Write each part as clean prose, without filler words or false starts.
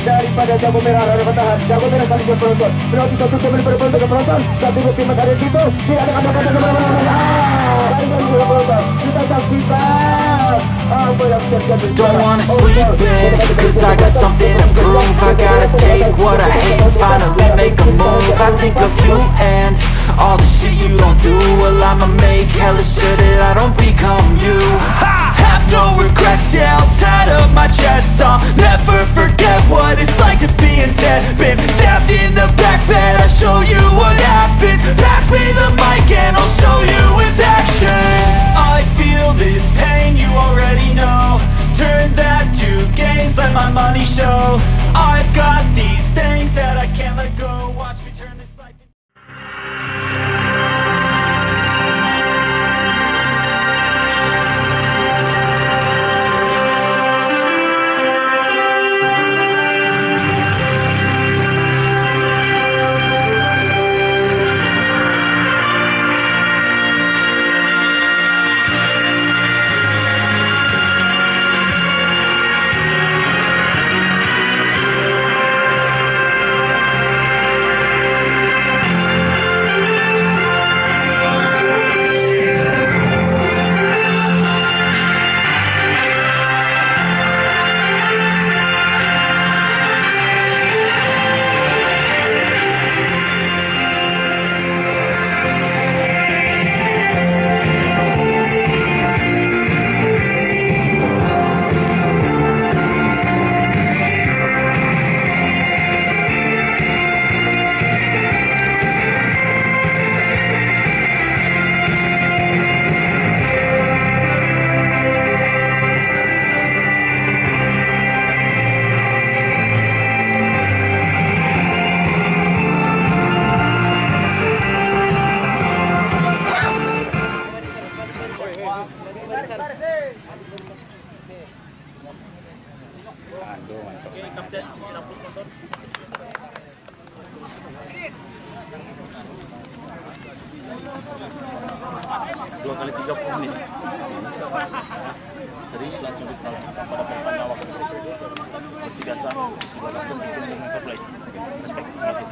daripada Jago Merah ada bertahan. Jago Merah kali ini penonton berarti satu teman penonton satu rupiah ada di situ tidak ada kata-kata kita saksikan apa yang terjadi. Don't wanna sleep in, cause I got something to prove. I gotta take what I hate and finally make a move. I think of you and all the shit you don't do. Well, I'ma make hella sure that I don't become you. I have no regrets, yeah, I'll tie up my chest. I'll never forget what it's like to be in debt. Been stabbed in the back bed, I'll show you what happens. Pass me the mic and I'll show you with action. I feel this pain, you already know. Turn that to gains, let my money show. I've got these things that I can't let go. Watch me turn this life into dua kali 30 menit. Seri langsung ditaruh pada papan awak. Bertiga sah, dua langsung dipilih dengan fair play. Respect, terima kasih.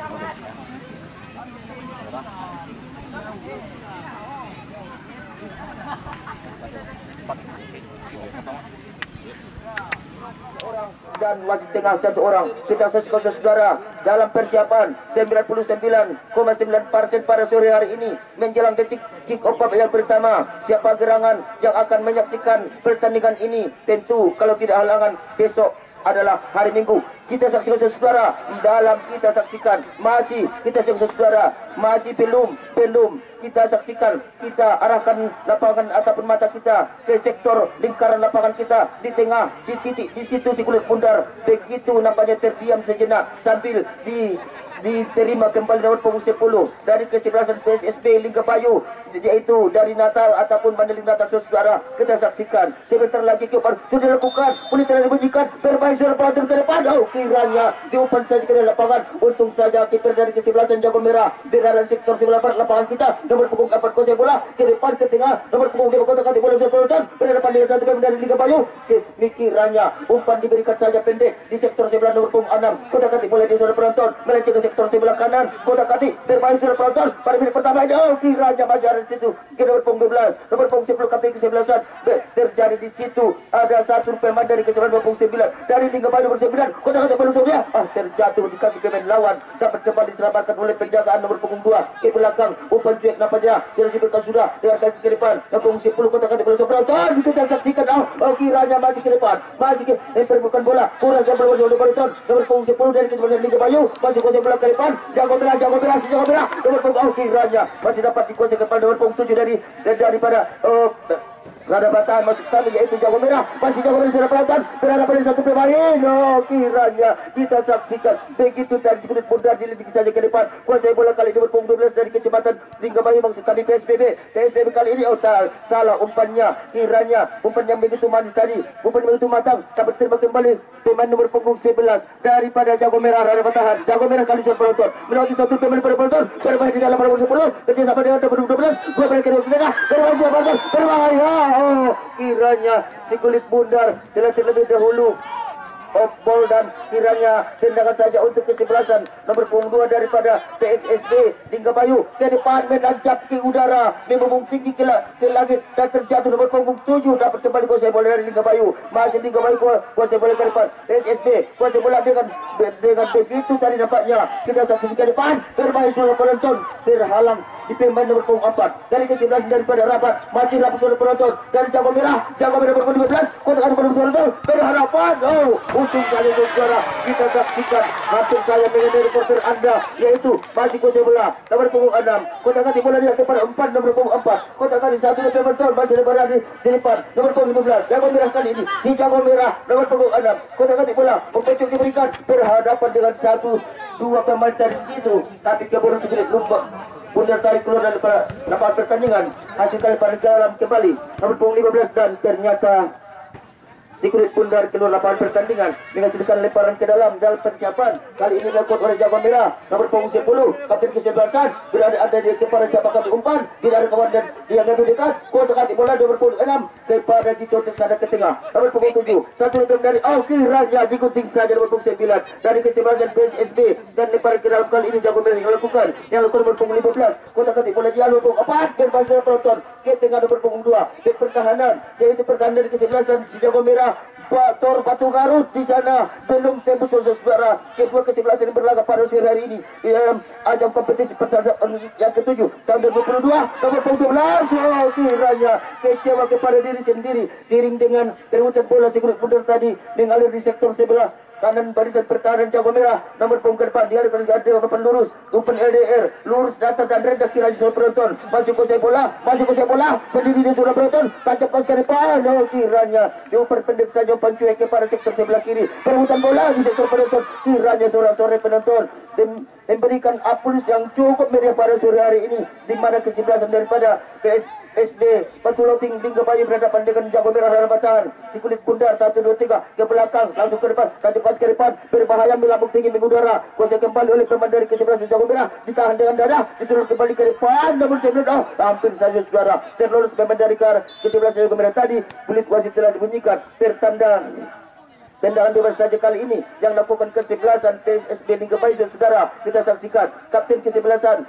Dan wasit tengah satu orang. Kita saksikan saudara dalam persiapan 99,9% pada sore hari ini menjelang detik kick off yang pertama. Siapa gerangan yang akan menyaksikan pertandingan ini? Tentu kalau tidak halangan besok adalah hari Minggu. Kita saksikan saudara dalam kita saksikan masih kita saksikan saudara masih belum kita saksikan, kita arahkan lapangan ataupun mata kita ke sektor lingkaran lapangan kita di tengah, di titik di situ si kulit bundar begitu nampaknya terdiam sejenak sambil diterima kembali nomor punggung 10 dari kesebelasan PSSB Linggabayu, yaitu dari Natal ataupun Mandeling Natal. Saudara kita saksikan sebentar lagi keupar sudah dilakukan, boleh telah dibunyikan bermain suara pelotong ke depan. Oh, kiranya diumpan saja ke lapangan. Untung saja kiper dari kesebelasan Jago Merah berada di sektor sebelah barat lapangan kita. Nomor punggung 4 kuasai bola ke depan ke tengah, nomor punggung 5 kota kati bola sudah pelotong berhadapan dengan satu pemain dari Linggabayu. Kiranya umpan diberikan saja pendek di sektor sebelah nomor punggung 6 kota kati bola di saudara penonton melenceng ke sektor sebelah kanan kota kati bermain sudah penonton pada menit pertama ini. Oh, kiranya masih ada di situ ke nomor punggung 12 nomor punggung 10 kati kesebelasan terjadi di situ ada satu pemain dari kesebelasan nomor punggung 9 dari Linggabayu nomor 9 kota kati bola sudah terjatuh di kaki pemain lawan, dapat kembali diselamatkan oleh penjagaan nomor punggung 2 ke belakang. Umpan cuek nampaknya sudah diberikan sudah dengan kaki ke depan nomor punggung 10 kota kati bola penonton kita saksikan. Oh, kiranya masih ke depan masih ke bukan bola kurang dan bola penonton nomor punggung 10 dari kesebelasan Linggabayu masih kuasai bola ke depan. Jago Merah nomor punggung kiranya masih dapat dikuasai kepala nomor punggung 7 daripada ada batahan masuk kami yaitu Jago Merah. Masih Jago Merah sudah penonton berada pada satu pemain. Oh, kiranya kita saksikan begitu tadi kulit bundar diledik saja ke depan. Kuasai bola kali nomor punggung 12 dari Kecamatan Linggabayu maksud kami PSBB kali ini. Oh, salah umpannya. Kiranya umpan yang begitu manis tadi, umpan yang begitu matang dapat terima kembali pemain nomor punggung 11 daripada Jago Merah ada bertahan. Jago Merah kali sudah penonton melewati satu pemain pada penonton bermain di dalam nomor 10 kerjasama dengan nomor 12 gol balik ke tengah bermain sudah penonton berbahaya. Oh, kiranya si kulit bundar telah terlebih dahulu off ball dan kiranya tendangan saja untuk kesebelasan nomor punggung 2 daripada PSSB Lingga Bayu ke depan menancap ke udara, membumbung tinggi ke langit dan terjatuh nomor punggung 7 dapat kembali kuasai bola dari Lingga Bayu. Masih Lingga Bayu kuasai bola ke depan, PSSB kuasai bola dengan begitu tadi nampaknya kita saksikan ke depan, bermain suara penonton terhalang di pemain nomor punggung 4 dari kesebelasan daripada Rapat, masih Rapat suara penonton dari Jago Merah nomor punggung 15 kotakan penonton suara penonton berharapan. Untung saja saudara kita saksikan langsung saya mengenai reporter anda, yaitu masih kuasai bola nomor punggung 6 kotakan di bola dia kepada 4 nomor punggung 4 kotakan di satu dari penonton masih berada di depan nomor punggung 15 Jago Merah kali ini si Jago Merah nomor punggung 6 kotakan di bola mempencuk diberikan berhadapan dengan 1-2 pemain dari situ, tapi keburu sedikit lupa Bundar tarik keluar dari lapangan pertandingan, hasilkan pada dalam kembali nomor punggung 15 dan ternyata si kulit Bundar keluar lapangan pertandingan menghasilkan lemparan ke dalam persiapan kali ini dilakukan oleh Jago Merah nomor punggung 10 kapten kesebelasan berada di kepada siapa kali umpan tidak ada kawan dan yang lebih dekat kotak di bola nomor punggung 6 kepada Gito tersada ke tengah nomor punggung 7 satu lemparan dari kiranya digunting saja nomor punggung 9 dari kesebelasan PSSB dan lemparan ke dalam kali ini Jago Merah yang lakukan nomor punggung 15 kotak di bola dia nomor punggung 4 berbahasa penonton ke tengah nomor punggung 2 bek pertahanan yaitu pertahanan dari kesebelasan si Jago Merah Tor Batu Garut di sana belum tembus saudara kedua kesebelasan yang berlaga pada sore hari ini di dalam ajang kompetisi persatuan yang ke-7 tahun 2022 nomor punggung 12 kiranya kecewa kepada diri sendiri seiring dengan perebutan bola si kulit Bundar tadi mengalir di sektor sebelah kanan barisan pertahanan Jago Merah nomor punggung ke depan dia ada umpan lurus umpan LDR lurus datar dan rendah kiranya suara penonton masuk kuasai bola sendiri dia suara penonton tancap ke depan kiranya diumpan pendek saja umpan cuek kepada sektor sebelah kiri perebutan bola di sektor penonton kiranya suara penonton dan memberikan apulis yang cukup meriah pada sore hari ini di mana kesebelasan daripada PSSB Batu Loting Lingga Bayu berhadapan dengan Jago Merah dalam batahan si kulit Bundar 1, 2, 3 ke belakang langsung ke depan tancap ke depan berbahaya melambung tinggi mengudara kuasai kembali oleh pemain dari kesebelasan Jago Merah ditahan dengan dada disuruh kembali ke depan namun hampir saja saudara terlolos pemain dari kesebelasan Jago Merah tadi kulit wasit telah dibunyikan tendangan bebas saja kali ini yang lakukan kesebelasan PSSB Lingga Bayu saudara kita saksikan kapten kesebelasan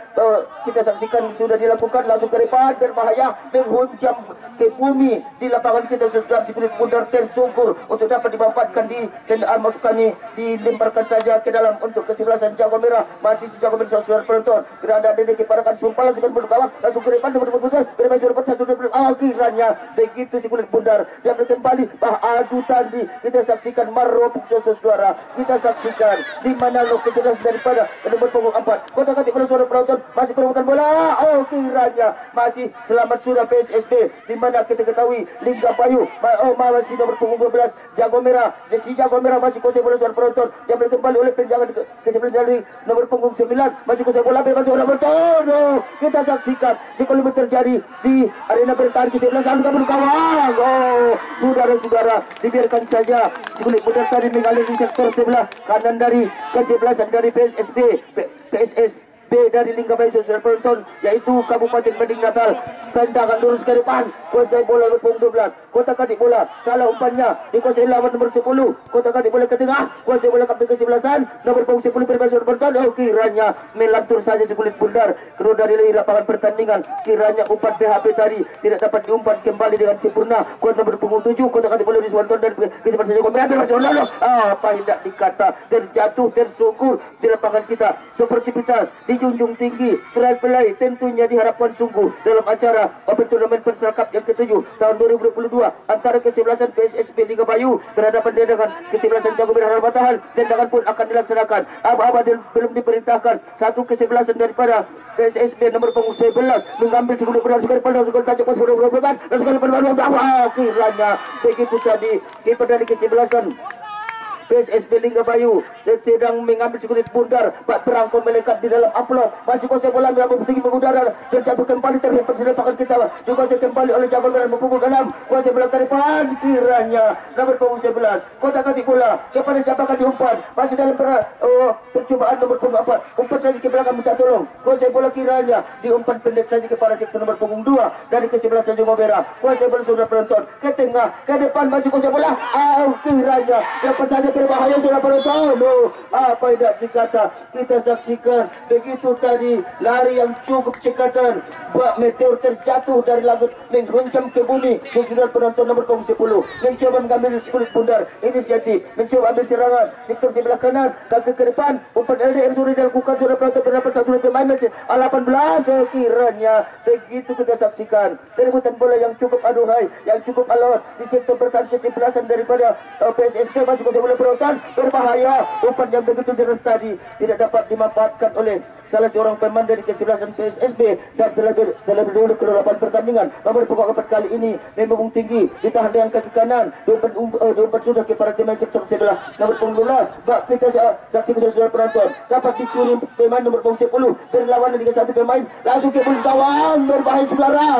kita saksikan sudah dilakukan langsung ke depan berbahaya menghunjam ke bumi di lapangan kita saudara si kulit Bundar tersungkur untuk dapat dimampatkan di tendangan masukan ini dilemparkan saja ke dalam untuk kesebelasan Jago Merah masih si Jago Merah saudara penonton berada di keparakan sumpah langsung berkawan langsung ke depan nomor Bundar bermain surat 1 kiranya begitu si kulit Bundar dia kembali adu tadi kita saksikan marobuk saudara kita saksikan di mana lokasi daripada nomor punggung 4 kotak katik pada suara penonton masih perebutan bola kiranya masih selamat sudah PSSB di mana kita ketahui Lingga Bayu masih nomor punggung 12 Jago Merah si Jago Merah masih kuasai bola suara penonton dia kembali oleh penjangan kesebelasan dari nomor punggung 9 masih kuasai bola bebas suara penonton kita saksikan sekelumit terjadi di arena bertahan kesebelasan kawan saudara-saudara dibiarkan saja kulit Bundar tadi mengalir di sektor sebelah kanan dari kesebelasan dari PSSB dari Lingga Bayu saudara penonton yaitu Kabupaten Banding Natal tendangan lurus ke depan kuasai bola nomor punggung 12 kotak katik bola salah umpannya dikuasai lawan nomor 10 kotak katik bola ke tengah kuasai bola kapten kesebelasan nomor punggung 10 berbahasa penonton kiranya melantur saja si kulit Bundar keluar dari lapangan pertandingan kiranya umpan PHP tadi tidak dapat diumpan kembali dengan sempurna kuasai nomor punggung 7 kotak katik bola di Suwanton dan kesebelasan Jago Merah berbahasa apa hendak dikata terjatuh tersungkur di lapangan kita sportivitas dijunjung tinggi pelai tentunya diharapkan sungguh dalam acara Open Turnamen Persal Cup yang ke-7 tahun 2022 antara kesebelasan PSSB Lingga Bayu berhadapan dengan kesebelasan Jago Merah dalam batahan tendangan pun akan dilaksanakan aba-aba belum diperintahkan satu kesebelasan daripada PSSB nomor punggung 11 mengambil segundo benar sekali pada sekali tajam pas sudah berbeban dan sekali berbahaya kiranya begitu tadi kiper dari kesebelasan PSSB Lingga Bayu sedang mengambil si kulit Bundar bak perangko melekat di dalam amplop masih kuasai bola melambung tinggi mengudara terjatuh kembali terhempas di lapangan kita dikuasai kembali oleh Jago Merah memukul ke dalam kuasai bola ke depan kiranya nomor punggung 11 kotak katik bola kepada siapa akan diumpan masih dalam percobaan nomor punggung 4 umpan saja ke belakang minta tolong kuasai bola kiranya diumpan pendek saja kepada sektor nomor punggung 2 dari kesebelasan Jago Merah kuasai bola saudara penonton ke tengah ke depan masih kuasai bola kiranya dapat saja berbahaya sudah penonton. Apa yang nak dikata, kita saksikan begitu tadi lari yang cukup cekatan, bak meteor terjatuh dari langit mengguncang ke bumi. Sudah penonton nomor punggung 10 mencoba mengambil kulit pundar inisiatif, mencoba ambil serangan sektor sebelah kanan, kaki ke depan. Umpan LDR sudah dilakukan, sudah penonton berdapat satu pemain 18 kiranya. Begitu kita saksikan perebutan bola yang cukup aduhai, yang cukup alot di sektor bertahan kesebelasan daripada PSSB. Masih kosong bola penonton berbahaya. Umpan yang begitu deras tadi tidak dapat dimanfaatkan oleh salah seorang pemain dari kesebelasan PSSB. Dan terlebih dahulu ke-8 pertandingan nomor pokok 4 kali ini memang tinggi, ditahan dengan kaki kanan. Diumpan sudah kepada pemain sektor sebelah nomor punggung 12. Bak kita saksikan saudara penonton, dapat dicuri pemain nomor punggung 10 berlawanan dengan satu pemain, langsung ke mulut gawang, berbahaya saudara.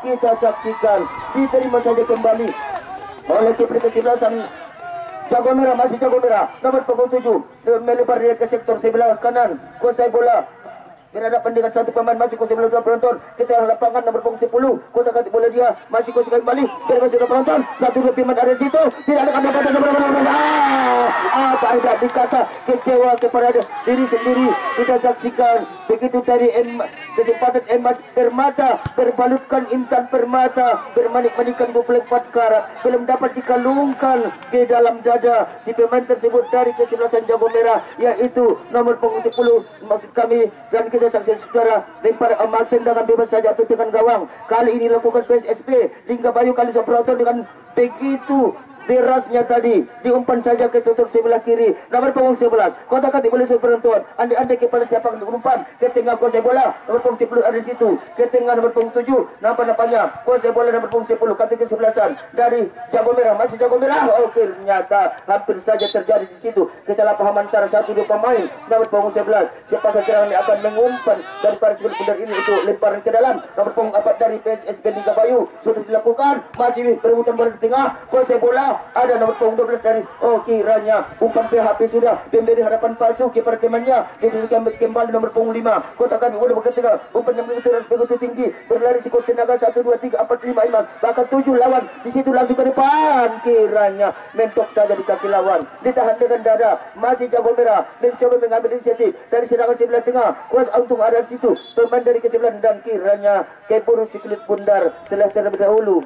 Kita saksikan diterima saja kembali oleh kiper kesebelasan Jago Merah. Masih Jago Merah nomor punggung 7 melebar dia ke sektor sebelah kanan, kuasai bola berhadapan dengan satu pemain. Masih kuasai bola penonton ke tengah lapangan nomor punggung 10, kota kati bola dia, masih kuasai kembali berhasil penonton. Satu dua pemain ada di situ, tidak ada kata-kata apa yang dikata, kecewa kepada diri sendiri. Kita saksikan begitu tadi kesempatan Emas Permata berbalutkan Intan Permata bermanik-manikan 24 karat, belum dapat dikalungkan ke dalam dada si pemain tersebut dari kesebelasan Jago Merah, yaitu nomor punggung 10 maksud kami. Dan kita saksikan saudara, lempar amal tendangan bebas saja atau dengan gawang. Kali ini lakukan PSSB Lingga Bayu kali Soprotor dengan begitu derasnya tadi, diumpan saja ke tutup sebelah kiri nomor punggung 11, kota kati boleh penonton. Andai-andai kepada siapa yang umpan ke tengah kuasai bola nomor punggung 10 ada di situ, ke tengah nomor punggung 7 nampaknya kuasai bola nomor punggung 10 kati kesebelasan dari Jago Merah. Masih Jago Merah, ternyata hampir saja terjadi di situ kesalahpahaman antara satu dua pemain nomor punggung 11. Siapa serangan yang akan mengumpan daripada sebelah pundar ini untuk lemparan ke dalam nomor punggung 4 dari PSSB Lingga Bayu sudah dilakukan. Masih perebutan bola di tengah, kuasai bola ada nomor punggung 12 dari kiranya umpan PHP sudah memberi harapan palsu kepada temannya. Diberikan kembali nomor punggung 5, kota kami sudah berketika umpan yang begitu tinggi, berlari sekuat tenaga 1 2 3 4 5 Iman bahkan 7 lawan di situ langsung ke depan, kiranya mentok saja di kaki lawan, ditahan dengan dada. Masih Jago Merah mencoba mengambil inisiatif dari serangan sebelah tengah, kuas untung ada di situ pemain dari kesebelasan, dan kiranya keburu si kulit pundar telah terlebih dahulu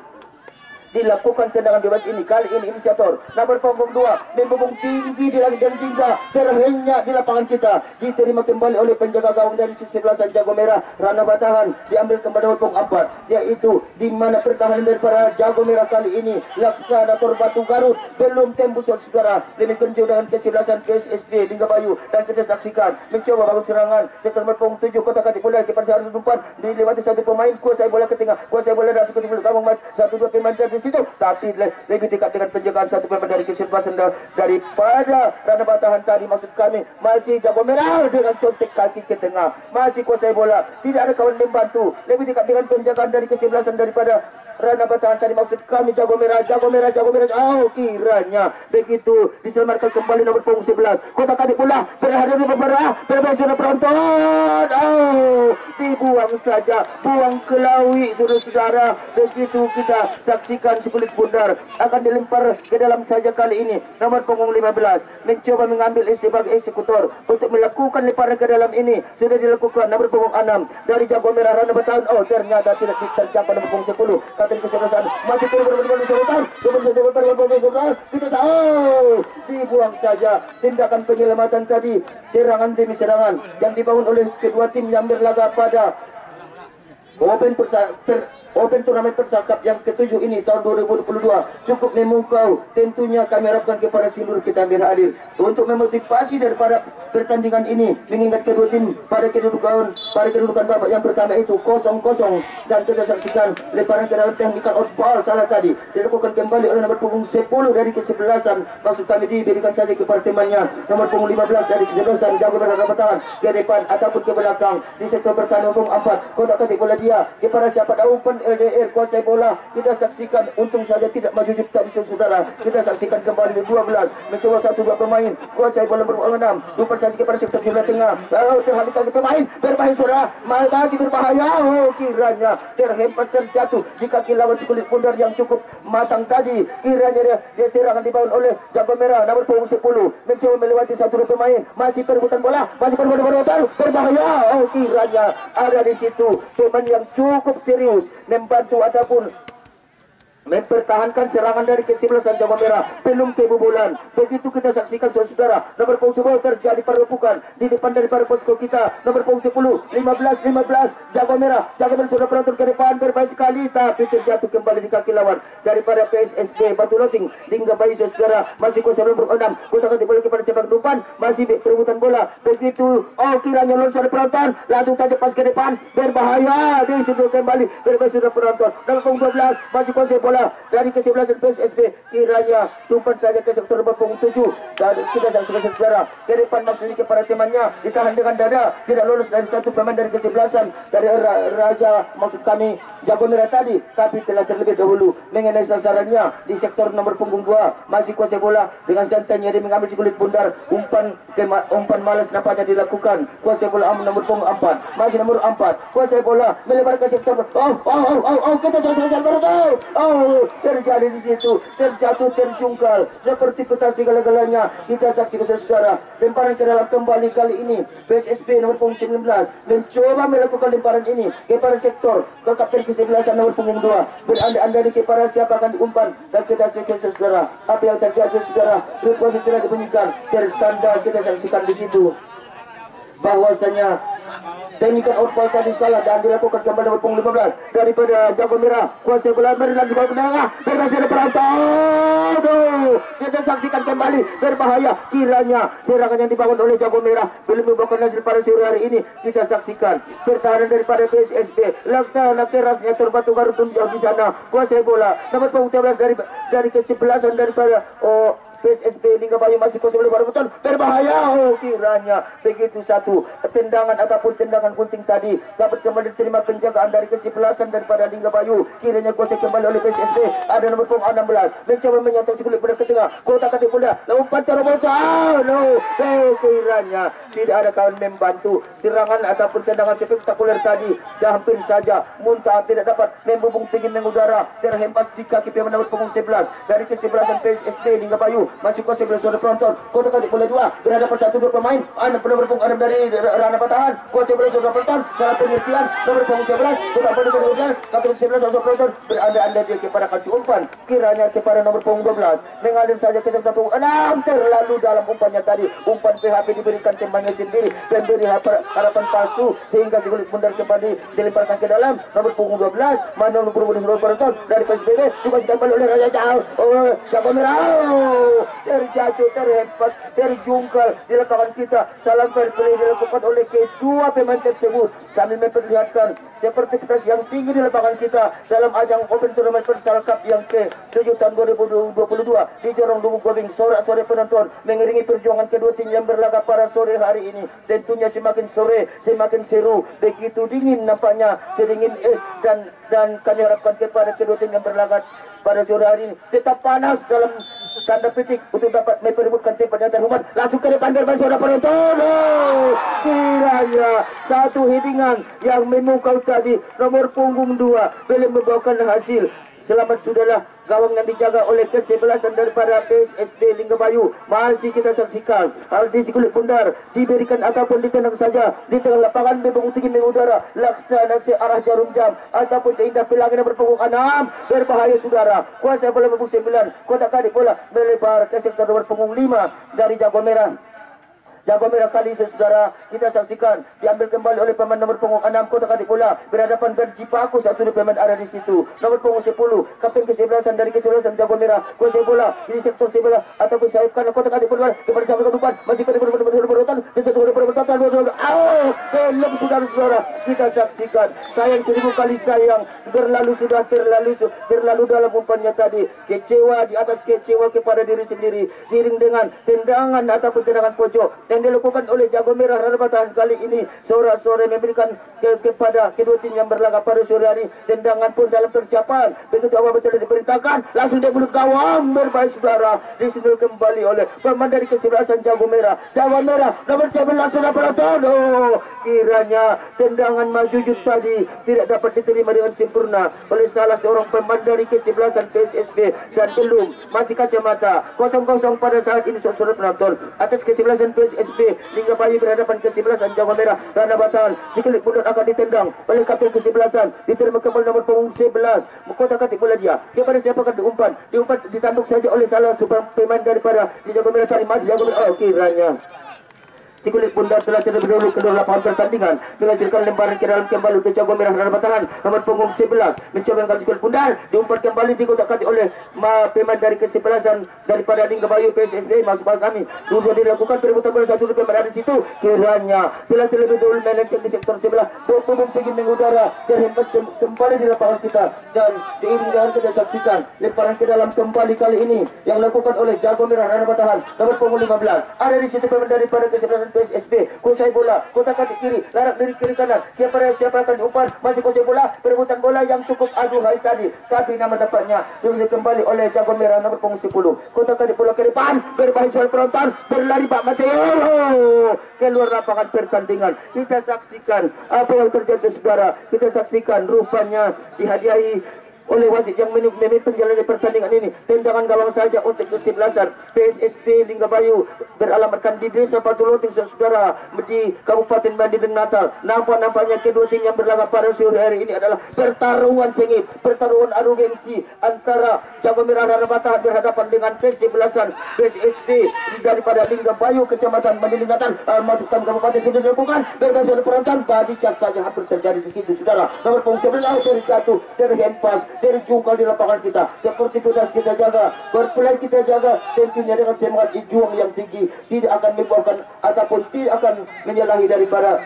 dilakukan tendangan bebas ini. Kali ini inisiator nomor punggung 2 membubung tinggi di langit dan hingga terhenyak di lapangan kita, diterima kembali oleh penjaga gawang dari kesebelasan Jago Merah. Rana Batahan diambil kembali nomor punggung 4, yaitu di mana pertahanan daripada Jago Merah kali ini Laksanator Batu Garut belum tembus saudara. Demikian juga dengan kesebelasan PSSB Lingga Bayu, dan kita saksikan mencoba bangun serangan sektor nomor punggung 7 kota kati bola kepada seorang umpan dilewati satu pemain, kuasai bola ke tengah, kuasai bola dari kesebelasan gawang mas satu dua pemain dari situ, tapi lebih dekat dengan penjagaan satu pemain dari kesebelasan daripada Rana Batahan tadi. Maksud kami masih Jago Merah dengan contek kaki ke tengah, masih kuasai bola, tidak ada kawan membantu, lebih dekat dengan penjagaan dari kesebelasan daripada Rana Batahan tadi. Maksud kami Jago Merah. Kiranya begitu diselamatkan kembali nomor punggung 11, kota kati pula berhadapan berbahaya sudah penonton. Dibuang saja, buang ke lawi saudara. Begitu kita saksikan si kulit pundar akan dilempar ke dalam saja. Kali ini nomor punggung 15 mencoba mengambil sebagai eksekutor untuk melakukan lemparan ke dalam ini, sudah dilakukan nomor punggung 6 dari Jago Merah Rana Batahan. Ternyata tidak tercapai nomor punggung 10 kata kesebelasan. Masih kita dibuang saja. Tindakan penyelamatan tadi, serangan demi serangan yang dibangun oleh kedua tim yang berlaga pada Open Turnamen Persakap yang ke-7 ini tahun 2022 cukup memukau. Tentunya kami harapkan kepada seluruh kita yang hadir untuk memotivasi daripada pertandingan ini, mengingat kedua tim pada kedudukan babak yang pertama itu 0-0, dan kita saksikan lemparan ke dalam teknikal outball salah tadi dilakukan kembali oleh nomor punggung 10 dari kesebelasan. Maksud kami diberikan saja kepada temannya nomor punggung 15 dari kesebelasan Jago Merah Batahan ke depan ataupun ke belakang di sektor pertahanan punggung 4 kota kati bola dia berbahaya kepada siapa umpan LDR kuasai bola. Kita saksikan, untung saja tidak maju tadi saudara. Kita saksikan kembali 12 mencoba 1-2 pemain kuasai bola nomor 6. Umpan saja kepada sektor sebelah tengah. Terhadapkan pemain berbahaya saudara, masih berbahaya. Kiranya terhempas terjatuh di kaki lawan sekulit pundar yang cukup matang tadi. Kiranya dia serangan dibangun oleh jago merah nomor punggung 10 mencoba melewati 1-2 pemain. Masih perebutan bola, masih perebutan berbahaya. Kiranya ada di situ pemain yang cukup serius membantu ataupun mempertahankan serangan dari kesebelasan Jawa Merah. Belum kebobolan. Begitu kita saksikan saudara, nomor punggung 10 terjadi perlepukan di depan daripada posko kita. Nomor punggung 10 15 Jawa Merah sudah penonton ke depan, berbaik sekali tapi terjatuh kembali di kaki lawan daripada PSSB Batu Loting. Hingga bayi saudara masih kuasa nomor 6. Kita akan boleh kepada sepak depan, masih perebutan bola. Begitu kiranya lolos dari penonton, langsung saja pas ke depan, berbahaya. Dia sudah kembali berbaik sudah penonton. Nomor punggung 12 masih kuasa bola dari kesebelasan PSSB. Kiranya tumpan saja ke sektor nomor punggung 7 dan kita saksikan saudara ke depan maksudnya kepada temannya, ditahan dengan dada, tidak lolos dari satu pemain dari kesebelasan dari Raja maksud kami Jago Merah tadi, tapi telah terlebih dahulu mengenai sasarannya di sektor nomor punggung 2. Masih kuasai bola dengan santainya dia mengambil si kulit bundar. Umpan malas nampaknya dilakukan. Kuasai bola nomor punggung 4, masih nomor 4 kuasai bola melebar ke sektor kita saksikan betul. Terjadi di situ, terjatuh, terjungkal seperti peta segala-galanya. Kita saksikan saudara, lemparan ke dalam kembali kali ini. PSSB nomor punggung 19 mencoba melakukan lemparan ini kepada sektor ke kapten kesebelasan nomor punggung 2. Beranda-anda kepada siapa akan diumpan dan kita saksikan saudara apa yang terjadi saudara. Request tidak dibunyikan, tertanda kita saksikan di situ bahwasanya teknikan outball tadi salah dan dilakukan kembali nomor punggung 15 daripada Jago Merah. Kuasa bola berlanjut ke tengah, berhasil penonton. Kita saksikan kembali berbahaya. Kiranya serangan yang dibangun oleh Jago Merah belum membawa hasil pada sore hari ini. Kita saksikan pertahanan daripada PSSB. Laksana kerasnya terbatu garut jauh di sana. Kuasa bola nomor punggung 13 dari kesebelasan daripada PSSB Lingga Bayu masih kuasa bola betul berbahaya. Kiranya begitu satu tendangan ataupun tendangan gunting tadi dapat kembali diterima penjagaan dari kesebelasan daripada Lingga Bayu. Kiranya kuasa kembali oleh PSSB. Ada nomor punggung 16 mencoba menyantap si kulit bola ke tengah. Kota kaki bola umpan terobosan. Kiranya tidak ada kawan membantu serangan ataupun tendangan spektakuler tadi. Dah hampir saja muntah, tidak dapat membubung tinggi mengudara, terhempas di kaki pemain nomor punggung 11 dari kesebelasan PSSB Lingga Bayu. Masih kuasa bersama penonton. Kota kaki bola 2 berhadapan 1-2 pemain. Ada nomor punggung 6 dari Rana Batahan. Kuasa bersama penonton. Salah pengertian nomor punggung 11. Kota bola kemudian kapten 11 sama penonton beranda-anda dia kepada kasih umpan. Kiranya kepada nomor punggung 12 mengalir saja ke sektor punggung 6. Terlalu dalam umpannya tadi. Umpan PHP diberikan temannya sendiri, memberi harapan palsu sehingga si kulit bundar kembali dilemparkan ke dalam. Nomor punggung 12 mana nomor punggung 12 penonton dari PSBB juga dikembali oleh Raja Jago Merah. Terjatuh, terhempas, terjungkal di lapangan kita. Salam fair play dilakukan oleh kedua pemain tersebut sambil memperlihatkan seperti keras yang tinggi di lapangan kita dalam ajang Open Tournament Futsal Cup yang ke-7 tahun 2022 di Jorong Lubuk Gobing. Sore penonton mengiringi perjuangan kedua tim yang berlaga pada sore hari ini. Tentunya semakin sore semakin seru, begitu dingin nampaknya, sedingin es dan kami harapkan kepada kedua tim yang berlaga pada sore hari ini tetap panas dalam tanda petik untuk dapat memperebutkan tempat yang terhormat. Langsung ke depan bermain saudara penonton. Kiranya satu headingan yang memukau tadi nomor punggung 2 belum membawakan hasil. Selamat sudahlah gawang yang dijaga oleh kesebelasan daripada PSSB Lingga Bayu. Masih kita saksikan Aldi si kulit bundar diberikan ataupun ditendang saja di tengah lapangan membung tinggi mengudara laksana searah jarum jam ataupun seindah pelangi nomor punggung 6. Berbahaya saudara. Kuasa bola punggung 9. Kotak kali bola melebar ke sektor nomor punggung 5 dari Jago Merah. Jago Merah kali ini saudara kita saksikan diambil kembali oleh pemain nomor punggung 6 Kota Kati Bola berhadapan berjibaku satu pemain ada di situ. Nomor punggung 10 kapten kesebelasan dari kesebelasan Jago Merah kuasai bola di sektor sebelah ataupun sayap kanan Kota Kati Bola kepada sahabat depan masih pada berutan dan satu berutan belum saudara kita saksikan sayang 1000 kali sayang terlalu dalam umpannya tadi. Kecewa di atas kecewa kepada diri sendiri seiring dengan tendangan ataupun tendangan pojok yang dilakukan oleh Jago Merah Ranabatahan kali ini sore memberikan kepada kedua tim yang berlaga pada sore hari. Tendangan pun dalam persiapan, begitu awal betul diperintahkan langsung dia mulut gawang berbaik saudara, disunul kembali oleh pemain dari kesebelasan Jago Merah nomor 11 sudah penonton. Oh, kiranya tendangan maju tadi tidak dapat diterima dengan sempurna oleh salah seorang pemain dari kesebelasan PSSB dan belum masih kacamata 0-0 pada saat ini saudara penonton. Atas kesebelasan PSSB Lingga Bayu berhadapan kesebelasan Jago Merah Ranabatahan. Sikit mundur akan ditendang oleh kapten kesebelasan, diterima kembali nomor punggung 11. Kotak-katik bola dia kepada siapa akan diumpan ditanduk saja oleh salah super pemain daripada Jago Merah cari masih Jago Merah. Oh, kiranya si kulit bundar telah terlebih dahulu kedua lapangan pertandingan menghasilkan lemparan ke dalam kembali untuk Jago Merah Ranabatahan nomor punggung 11 mencoba menggali si kulit bundar, diumpan kembali dikotak-katik oleh pemain dari kesebelasan daripada Lingga Bayu PSSB. Masuk kami sudah dilakukan perebutan bola satu pemain di situ, kiranya bila terlebih dahulu melenceng di sektor sebelah punggung tinggi mengudara dan hempas kembali di lapangan kita, dan seiring dengan kita saksikan lemparan ke dalam kembali kali ini yang dilakukan oleh Jago Merah Ranabatahan nomor punggung 15. Ada di situ pemain daripada kesebelasan PSSB, kuasai bola, kotak-katik kiri, larak dari kiri kanan, siapa akan diumpan, masih kuasai bola, perebutan bola yang cukup aduhai tadi, tapi nama dapatnya diambil kembali oleh Jago Merah nomor punggung 10. Kotak-katik bola ke depan, berbahaya soal penonton, berlari Pak Mateo keluar lapangan pertandingan. Kita saksikan apa yang terjadi saudara, kita saksikan rupanya dihadiahi oleh wasit yang memimpin jalannya pertandingan ini. Tendangan gawang saja untuk kesebelasan PSSB Lingga Bayu beralamatkan di Desa Patuloting saudara di Kabupaten Bandung Natal. Nampaknya kedua tim yang berlaga pada sore hari ini adalah pertarungan sengit, pertarungan adu gengsi antara Jago Merah Ranabatahan berhadapan dengan kesebelasan PSSB daripada Lingga Bayu Kecamatan Bandung Natal. Masuk dalam kabupaten sudah dilakukan berbagai penonton badi cas saja hampir terjadi di situ saudara. Nomor punggung 11 dari jatuh dari hempas terjungkal di lapangan kita. Sportivitas kita jaga, berpelan kita jaga, tentunya dengan semangat juang yang tinggi, tidak akan membawakan ataupun tidak akan menyalahi daripada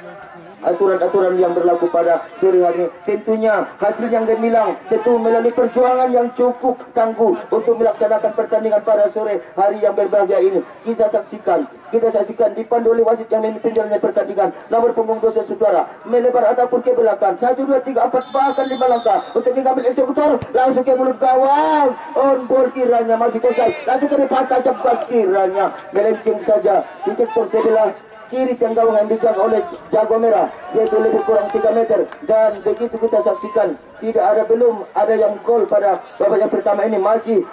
aturan-aturan yang berlaku pada sore hari ini. Tentunya hasil yang gemilang tentu melalui perjuangan yang cukup tangguh untuk melaksanakan pertandingan pada sore hari yang berbahagia ini. Kita saksikan dipandu oleh wasit yang memimpin jalannya pertandingan nomor punggung 12 saudara, melebar ataupun ke belakang 1, 2, 3, 4 bahkan 5 langkah untuk mengambil eksekutor langsung ke mulut gawang. On ball kiranya masih kosong, langsung ke depan tajam pas kiranya melenceng saja di sektor sebelah kiri tiang gawang yang dijaga oleh Jago Merah, yaitu lebih kurang 3 meter. Dan begitu kita saksikan belum ada yang gol pada babak yang pertama ini. Masih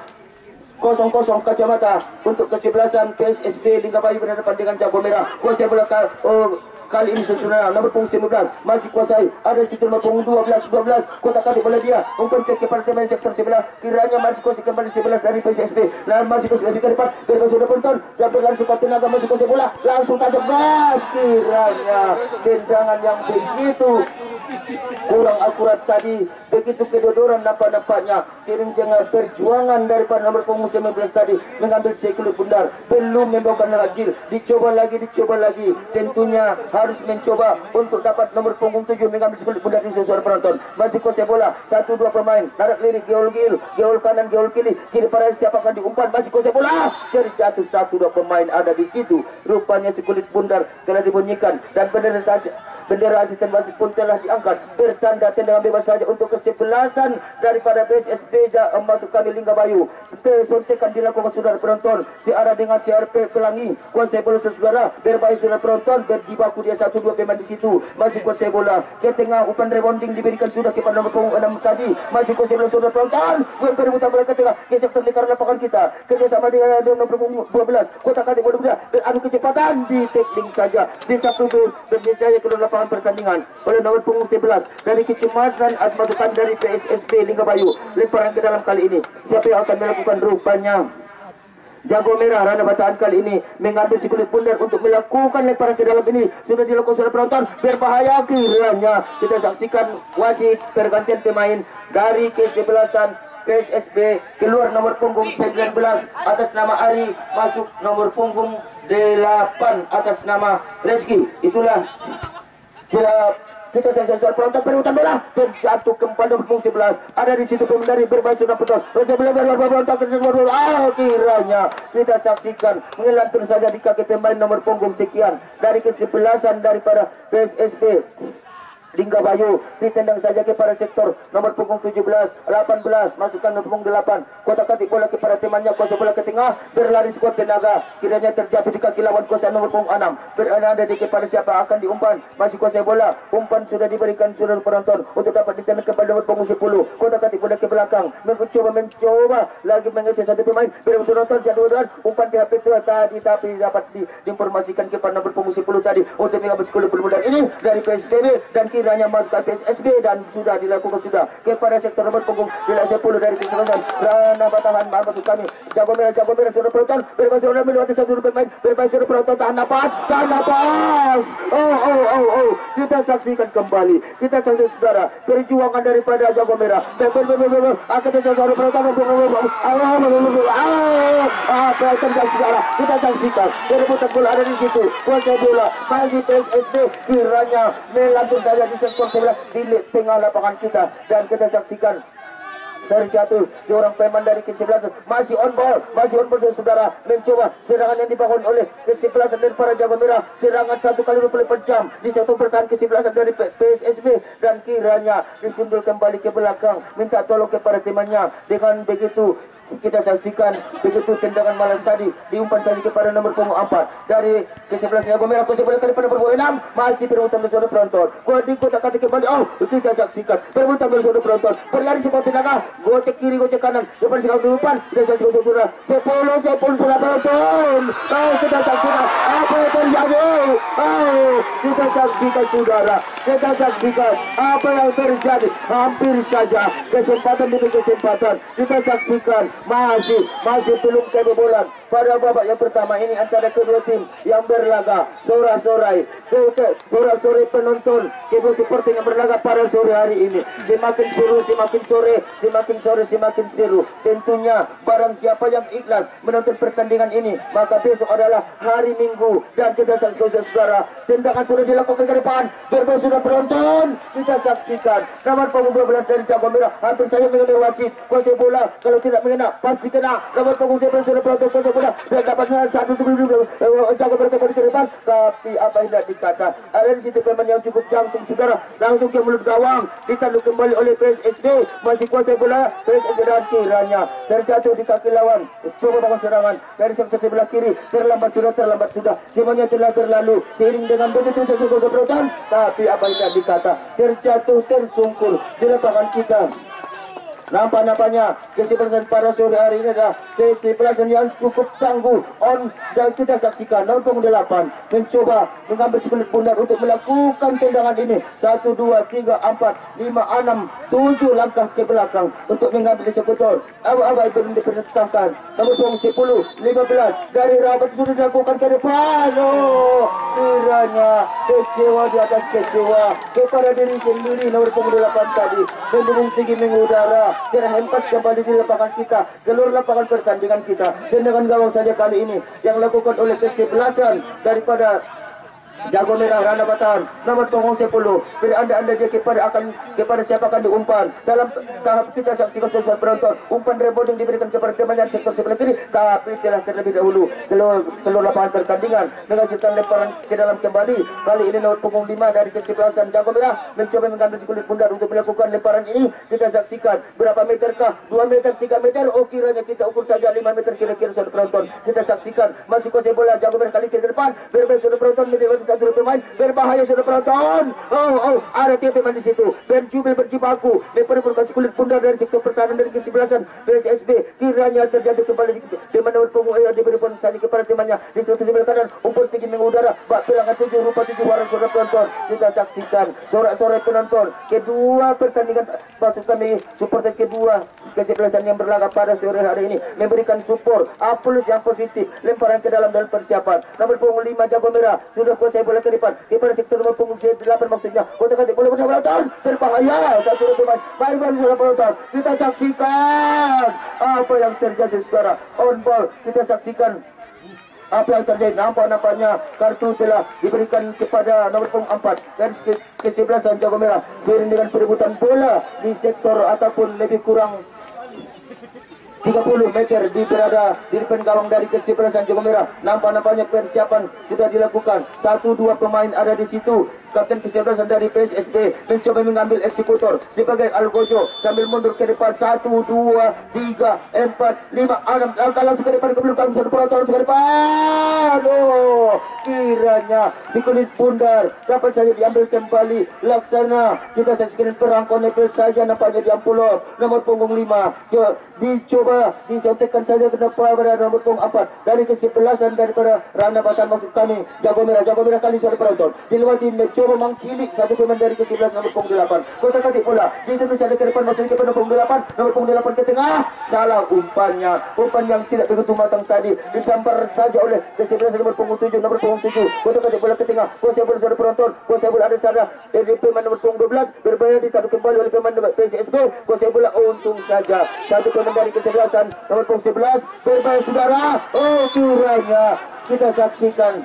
0-0 kacamata untuk kesebelasan PSSB Lingga Bayu berhadapan dengan Jago Merah. Kuasai bola kali ini saudara nomor punggung 19 masih kuasai, ada situ nomor punggung 12 kotak-katik bola dia umpan ke kepada pemain sektor sebelah, kiranya masih kuasai kembali 11 dari PSSB dan masih kuasai ke depan bebas sudah penonton sampai langsung ke tenaga masuk kuasai bola langsung tajam gas, kiranya tendangan yang begitu kurang akurat tadi, begitu kedodoran nampaknya sering dengan perjuangan daripada nomor punggung 19 tadi mengambil sekulit bundar, belum membawakan hasil, dicoba lagi, tentunya harus mencoba untuk dapat nomor punggung 7 mengambil sekulit bundar di sesuai penonton. Masih kuasai bola 1-2 pemain, narak lirik geol kanan geol kiri pada siapa akan diumpan, masih kuasai bola terjatuh 1-2 pemain ada di situ. Rupanya sekulit bundar telah dibunyikan dan bendera asisten wasit pun telah diangkat, bertanda tendangan bebas saja untuk kesebelasan daripada PSSB masuk kami Lingga Bayu. Sontekan dilakukan saudara penonton searah dengan CRP Pelangi, kuasai bola saudara, berbaik saudara penonton, berjibaku dia 1-2 pemain di situ, masih kuasai bola ke tengah, umpan rebounding diberikan sudah kepada nomor punggung 6 tadi, masih kuasai bola saudara penonton, perebutan bola ke tengah ke sektor lingkaran lapangan kita, kerjasama dengan nomor punggung 12, kotak-katik bola muda beradu kecepatan, di tackling saja di satu berjaya keluar lapangan pertandingan oleh nomor punggung 11 dari Kecamatan Masukan dari PSSB Lingga Bayu. Lemparan ke dalam kali ini siapa yang akan melakukan, rupanya Jago Merah Ranabatahan kali ini mengambil sekulit bundar untuk melakukan lemparan ke dalam ini. Sudah dilakukan saudara penonton, berbahaya kiranya. Kita saksikan wasit pergantian pemain dari kesebelasan PSSB keluar nomor punggung 19 atas nama Ari, masuk nomor punggung 8 atas nama Reski. Itulah Kita saksikan penonton perebutan bola terjatuh kembali nomor punggung 11. Ada di situ pengendari bermain sudah betul. Sebelum berbontak terjatuh kiranya kita saksikan mengelantur saja di kaki pemain nomor punggung sekian dari kesebelasan daripada PSSB Lingga Bayu, ditendang saja kepada sektor nomor punggung 17, 18, masukkan nomor punggung 8, kotak katik bola kepada temannya, kuasa bola ke tengah, berlari sekuat tenaga, kiranya terjatuh di kaki lawan kuasa nomor punggung 6, berada di kepada siapa akan diumpan, masih kuasa bola, umpan sudah diberikan saudara penonton untuk dapat ditendang kepada nomor punggung 10, kotak katik bola ke belakang, mencoba lagi mengejar satu pemain, berapa penonton jadwal umpan pihak Petro tadi tapi dapat diinformasikan kepada nomor punggung 10 tadi untuk mengambil 10 pemuda ini dari PSBB dan kiranya masukkan PSSB dan sudah dilakukan sudah kepada sektor nomor punggung 10 dari kesempatan Rana Batahan masuk kami jago merah sudah penonton berbahasa sudah melewati satu pemain berbahasa sudah penonton tahan napas kita saksikan kembali kita saksikan saudara perjuangan daripada jago merah akan terjadi penonton kita saksikan perebutan bola ada di situ kuasa bola masih PSSB kiranya melantur saja di sektor sebelah di tengah lapangan kita dan kita saksikan terjatuh seorang pemain dari kesebelasan masih on ball saudara mencoba serangan yang dibangun oleh kesebelasan dari para jago merah serangan 1 kali 24 jam di sektor pertahanan kesebelasan dari PSSB dan kiranya disundul kembali ke belakang minta tolong kepada temannya dengan begitu kita saksikan begitu tendangan malas tadi diumpan saja kepada nomor punggung 4 dari kesebelasan jago merah kuasa bola kepada nomor punggung 6 masih perebutan bersama penonton kotak katik kembali kita saksikan perebutan bersama penonton berlari cepat tenaga gocek kiri gocek kanan depan sekali depan kita saksikan saudara 10 sudah penonton kita saksikan apa yang terjadi kita saksikan saudara kita saksikan apa yang terjadi hampir saja kesempatan demi kesempatan kita saksikan masih belum kebobolan pada babak yang pertama ini antara kedua tim yang berlaga sorak-sorai penonton kedua supporter yang berlaga pada sore hari ini semakin seru tentunya barang siapa yang ikhlas menonton pertandingan ini maka besok adalah hari Minggu dan kita saksikan saudara tendangan sudah dilakukan ke depan berbahasa sudah penonton kita saksikan nomor punggung 12 dari jago merah hampir saja mengenai wasit kuasa bola kalau tidak mengenai pasti kena nomor punggung 11 sudah penonton kuasa bola dan dapat satu jago merah kembali ke depan tapi apa yang tidak dikata ada di situ pemain yang cukup jantung saudara langsung ke mulut gawang ditanduk kembali oleh PSSB masih kuasa bola PSSB dan kiranya terjatuh di kaki lawan coba bangun serangan dari sebelah kiri terlambat sudah semuanya telah terlalu seiring dengan begitu sesuatu penonton tapi apa yang tidak dikata terjatuh tersungkur di lapangan kita. Nampaknya kesebelasan pada sore hari ini adalah kesebelasan yang cukup tangguh dan kita saksikan nomor punggung 8 mencoba mengambil sekulit pundar untuk melakukan tendangan ini 1, 2, 3, 4, 5, 6, 7 langkah ke belakang untuk mengambil eksekutor abai belum diperintahkan nomor punggung 10, 15 dari Rabat sudah dilakukan ke depan kiranya kecewa di atas kecewa kepada diri sendiri nomor punggung 8 tadi mendung tinggi mengudara terhempas kembali di lapangan kita keluar lapangan pertandingan kita tendangan gawang saja kali ini yang dilakukan oleh kesebelasan daripada jago merah Rana Batahan nomor punggung 10 beranda-anda dia kepada siapa akan diumpan dalam tahap kita saksikan sesuatu penonton umpan rebounding diberikan kepada temannya sektor sebelah kiri tapi telah terlebih dahulu keluar lapangan pertandingan menghasilkan lemparan ke dalam kembali kali ini nomor punggung 5 dari kesebelasan jago merah mencoba mengambil sekulit pundar untuk melakukan lemparan ini kita saksikan berapa meterkah 2 meter 3 meter kiranya kita ukur saja 5 meter kira-kira saudara penonton kita saksikan masih kuasa bola jago merah kali ke depan berbahaya saudara penonton satu pemain berbahaya sudah penonton ada 3 pemain di situ dan Jubil berjibaku memperlukan kulit pundar dari sektor pertahanan dari kesebelasan PSSB kiranya terjadi kembali di mana nomor punggung diberikan saja kepada temannya di sektor sebelah kanan umpan tinggi mengudara bak bilangan 7 rupa 7 warna sudah penonton kita saksikan sorak-sorai penonton kedua pertandingan maksud kami supporter kedua kesebelasan yang berlaga pada sore hari ini memberikan support aplaus yang positif lemparan ke dalam persiapan nomor punggung 5 jago merah sudah kuasai bola ke depan kepada sektor nomor punggung 8 maksudnya kotak katik bola bersama penonton berbahaya satu pemain baru saudara penonton kita saksikan apa yang terjadi saudara on ball kita saksikan Apa yang terjadi? Nampaknya kartu telah diberikan kepada nomor punggung 4 garis kesebelasan Jago Merah seiring dengan perebutan bola di sektor ataupun lebih kurang 30 meter berada di depan gawang dari kesebelasan Jago Merah. Nampaknya persiapan sudah dilakukan. 1-2 pemain ada di situ. Kapten kesebelasan dari PSSB mencoba mengambil eksekutor sebagai Algojo sambil mundur ke depan. 1, 2, 3, 4, 5, 6. Langkah langsung ke depan ke belakang. Langsung ke depan. Oh, kiranya si kulit bundar dapat saja diambil kembali. Laksana kita saksikan perang konepel saja nampaknya diampulkan. Nomor punggung 5 dicoba disentekkan saja ke depan pada nomor punggung 4 dari kesebelasan daripada Rana Batan maksud kami Jago Merah kali suara penonton dilewati mencoba mengkilik satu pemain dari kesebelasan nomor punggung 8 kota kati pula Jason ada ke depan masuk ke nomor punggung 8 ke tengah salah umpan yang tidak begitu matang tadi disambar saja oleh kesebelasan nomor punggung 7 kota kati pula ke tengah kuasa bola suara penonton kuasa bola ada sana dari pemain nomor punggung 12 berbahaya ditarik kembali oleh pemain PSSB kuasa bola untung saja satu pemain dari kesebelasan nomor punggung 11 berbahaya saudara. Oh, kiranya kita saksikan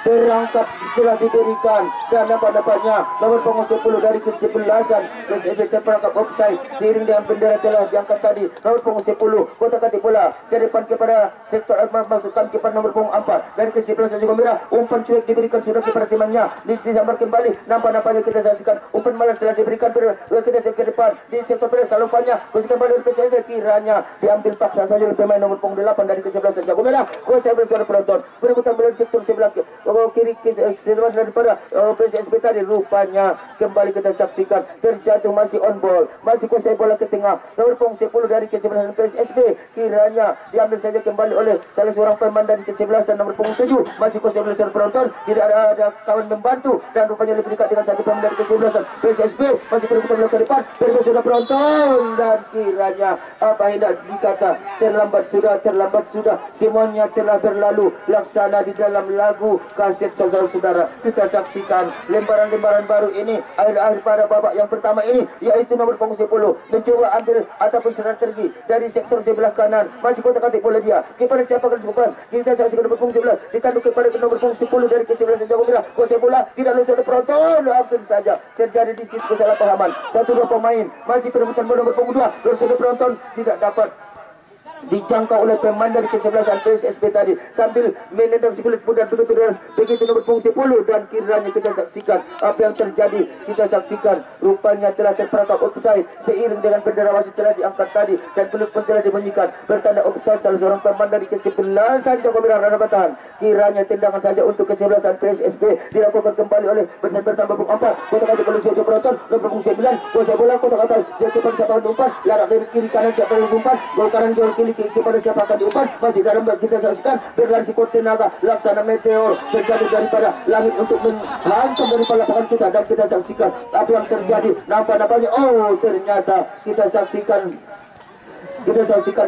terangkap telah diberikan dan nampaknya nomor punggung 10 dari kesebelasan PSSB terperangkap offside seiring dengan bendera telah diangkat tadi. Nomor punggung 10 kota kati bola ke depan kepada sektor masukkan kepada nomor punggung 4 dari kesebelasan Jago Merah. Umpan cuek diberikan sudah kepada temannya disambar kembali. Nampaknya kita saksikan umpan malas telah diberikan kita ke depan di sektor pedas umpannya kusikan kembali oleh PSSB kiranya diambil paksa saja oleh pemain nomor punggung 8 dari kesebelasan Jago Merah. Kuasa bersuara penonton berebutan bola di sektor sebelah kiri daripada PSSB tadi rupanya kembali kita saksikan terjatuh masih on ball masih kuasai bola ke tengah nomor punggung 10 dari kesebelasan PSSB kiranya diambil saja kembali oleh salah seorang pemain dari kesebelasan nomor punggung 7 masih kuasai bola seorang penonton tidak ada kawan membantu dan rupanya lebih dekat dengan satu pemain dari kesebelasan PSSB masih berebutan bola ke depan sudah penonton dan kiranya apa hendak dikata terlambat sudah semuanya telah berlalu laksana di dalam lagu kaset saudara-saudara. Kita saksikan lembaran-lembaran baru ini akhir-akhir pada babak yang pertama ini yaitu nomor punggung 10 mencoba ambil ataupun strategi dari sektor sebelah kanan masih kota kati bola dia kepada siapa kesukupan kita saksikan nomor punggung 11 ditanduk kepada nomor punggung 10 dari kesebelasan Jago Merah kuasai bola tidak lulus oleh penonton hampir saja terjadi di situ kesalahpahaman 1-2 pemain masih perebutan bola nomor punggung 2 lulus oleh penonton tidak dapat dijangkau oleh pemain dari kesebelasan PSSB tadi sambil menendang si kulit muda begitu nomor punggung 10 dan kiranya kita saksikan apa yang terjadi. Kita saksikan rupanya telah terperangkap offside seiring dengan bendera wasit telah diangkat tadi dan peluit pun telah dibunyikan bertanda offside salah seorang pemain dari kesebelasan Jago Merah Rana Batan. Kiranya tendangan saja untuk kesebelasan PSSB dilakukan kembali oleh bertambah punggung 4 kota kata polisi untuk penonton nomor punggung 9 kuasa bola kota kata jatuh pada siapa umpan larak dari kiri kanan siapa yang umpan gol kanan gol kiri kepada siapa akan diumpan masih dalam kita saksikan berlari sekuat tenaga laksana meteor terjadi daripada langit untuk menghantam daripada lapangan kita dan kita saksikan apa yang terjadi nampaknya oh ternyata kita saksikan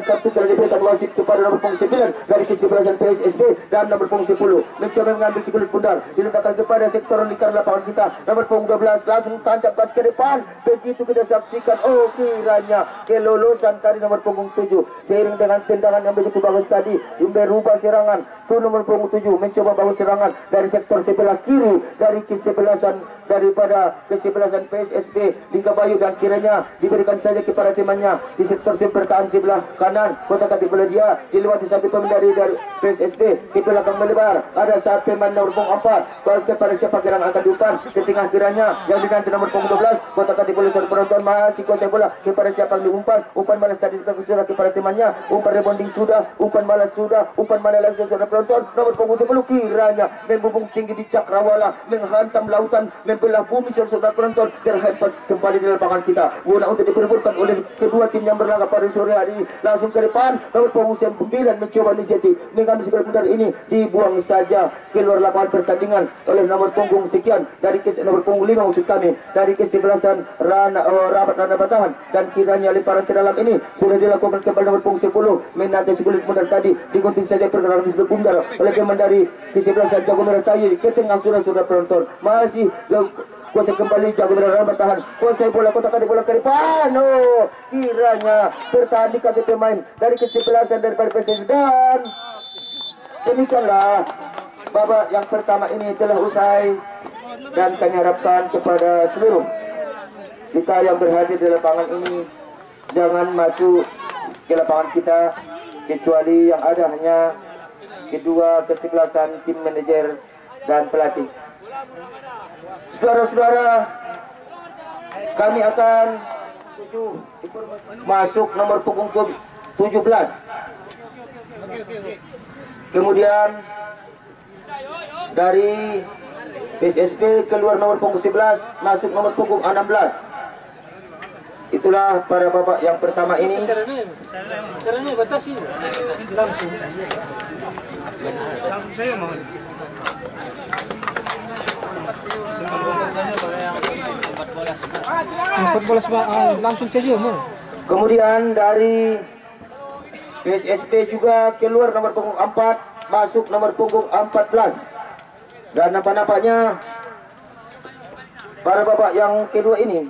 kartu telah diberikan wasit kepada nomor punggung 9 dari kesebelasan PSSB dan nomor punggung 10 mencoba mengambil si kulit bundar diletakkan kepada sektor lingkaran lapangan kita nomor punggung 12 langsung tancap gas ke depan begitu kita saksikan oh kiranya kelolosan tadi nomor punggung 7 seiring dengan tendangan yang begitu bagus tadi berubah serangan tu nomor punggung 7 mencoba bagus serangan dari sektor sebelah kiri dari kesebelasan PSSB Liga Bayu dan kiranya diberikan saja kepada temannya di sektor pertahanan sebelah kanan kota kati bola dia dilewati satu pemain dari PSSB ke belakang melebar ada satu pemain nomor punggung 4 kepada siapa gerang akan diumpan ke tengah kiranya yang dinanti nomor punggung 12 kota kati bola seorang penonton masih kuasai bola kepada siapa yang umpan malas tadi sudah kepada temannya umpan rebounding sudah umpan malas langsung seorang penonton nomor punggung 10 kiranya membubung tinggi di cakrawala menghantam lautan membelah bumi saudara penonton terhempas kembali di lapangan kita guna untuk diperebutkan oleh kedua tim yang berlaga pada sore hari langsung ke depan nomor punggung 9 mencoba inisiatif mengambil sebelah bundar ini dibuang saja keluar lapangan pertandingan oleh nomor punggung sekian dari nomor punggung 5 maksud kami dari kesebelasan Rana Batan dan kiranya lemparan ke dalam ini sudah dilakukan kembali nomor punggung 10 menanti sebelah bundar tadi digunting saja pergerakan sebelah bundar oleh pemain dari kesebelasan Jago Merah Tayi ke tengah sudah penonton masih kuasa kembali Jago Merah bertahan kuasai bola kota kati bola ke depan oh kiranya bertahan di kaki pemain dari kesebelasan daripada PSSB dan Demikianlah babak yang pertama ini telah usai, dan kami harapkan kepada seluruh kita yang berhadir di lapangan ini jangan masuk ke lapangan kita kecuali yang ada hanya kedua kesebelasan tim manajer dan pelatih. Saudara-saudara, kami akan masuk nomor punggung 17. Kemudian dari PSSB keluar nomor punggung 11, masuk nomor punggung 16. Itulah para babak yang pertama ini. Langsung saja mau. Kemudian dari PSSB juga keluar nomor punggung 4, masuk nomor punggung 14. Dan nampak-nampaknya pada babak yang kedua ini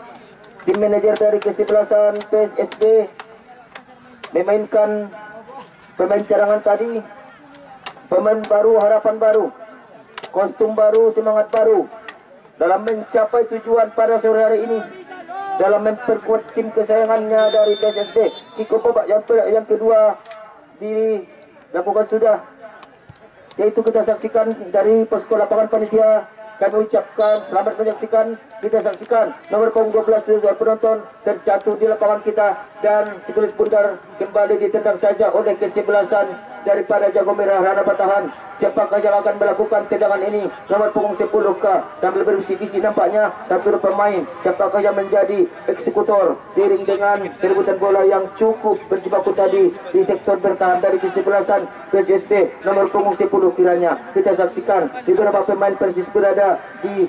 tim manajer dari kesebelasan PSSB memainkan pemain cadangan tadi, pemain baru, harapan baru, kostum baru, semangat baru dalam mencapai tujuan pada sore hari ini, dalam memperkuat tim kesayangannya dari PSSB. Ikut babak yang kedua dilakukan sudah, yaitu kita saksikan dari posko lapangan panitia. Kami ucapkan selamat menyaksikan. Kita saksikan nomor punggung 12 Rizal penonton terjatuh di lapangan kita, dan sekulit bundar kembali ditendang saja oleh kesebelasan daripada Jago Merah Rana Batahan. Siapakah yang akan melakukan tendangan ini? Nomor punggung 10K sambil berbisik-bisik nampaknya satu pemain. Siapakah yang menjadi eksekutor seiring dengan kerebutan bola yang cukup berjibaku tadi di sektor bertahan dari kesebelasan PSSB nomor punggung 10 kiranya. Kita saksikan beberapa pemain Persis berada di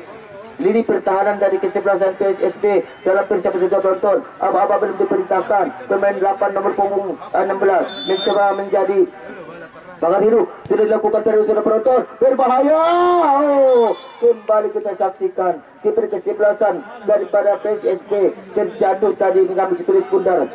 lini pertahanan dari kesebelasan PSSB dalam persiapan sudah penonton. Aba-aba belum diperintahkan. Pemain 8 nomor punggung 16 mencoba menjadi Bangar hidup sudah dilakukan dari sudah penonton. Berbahaya. Kembali kita saksikan kiper kesebelasan daripada PSSB terjatuh tadi mengambil sekulit bundar,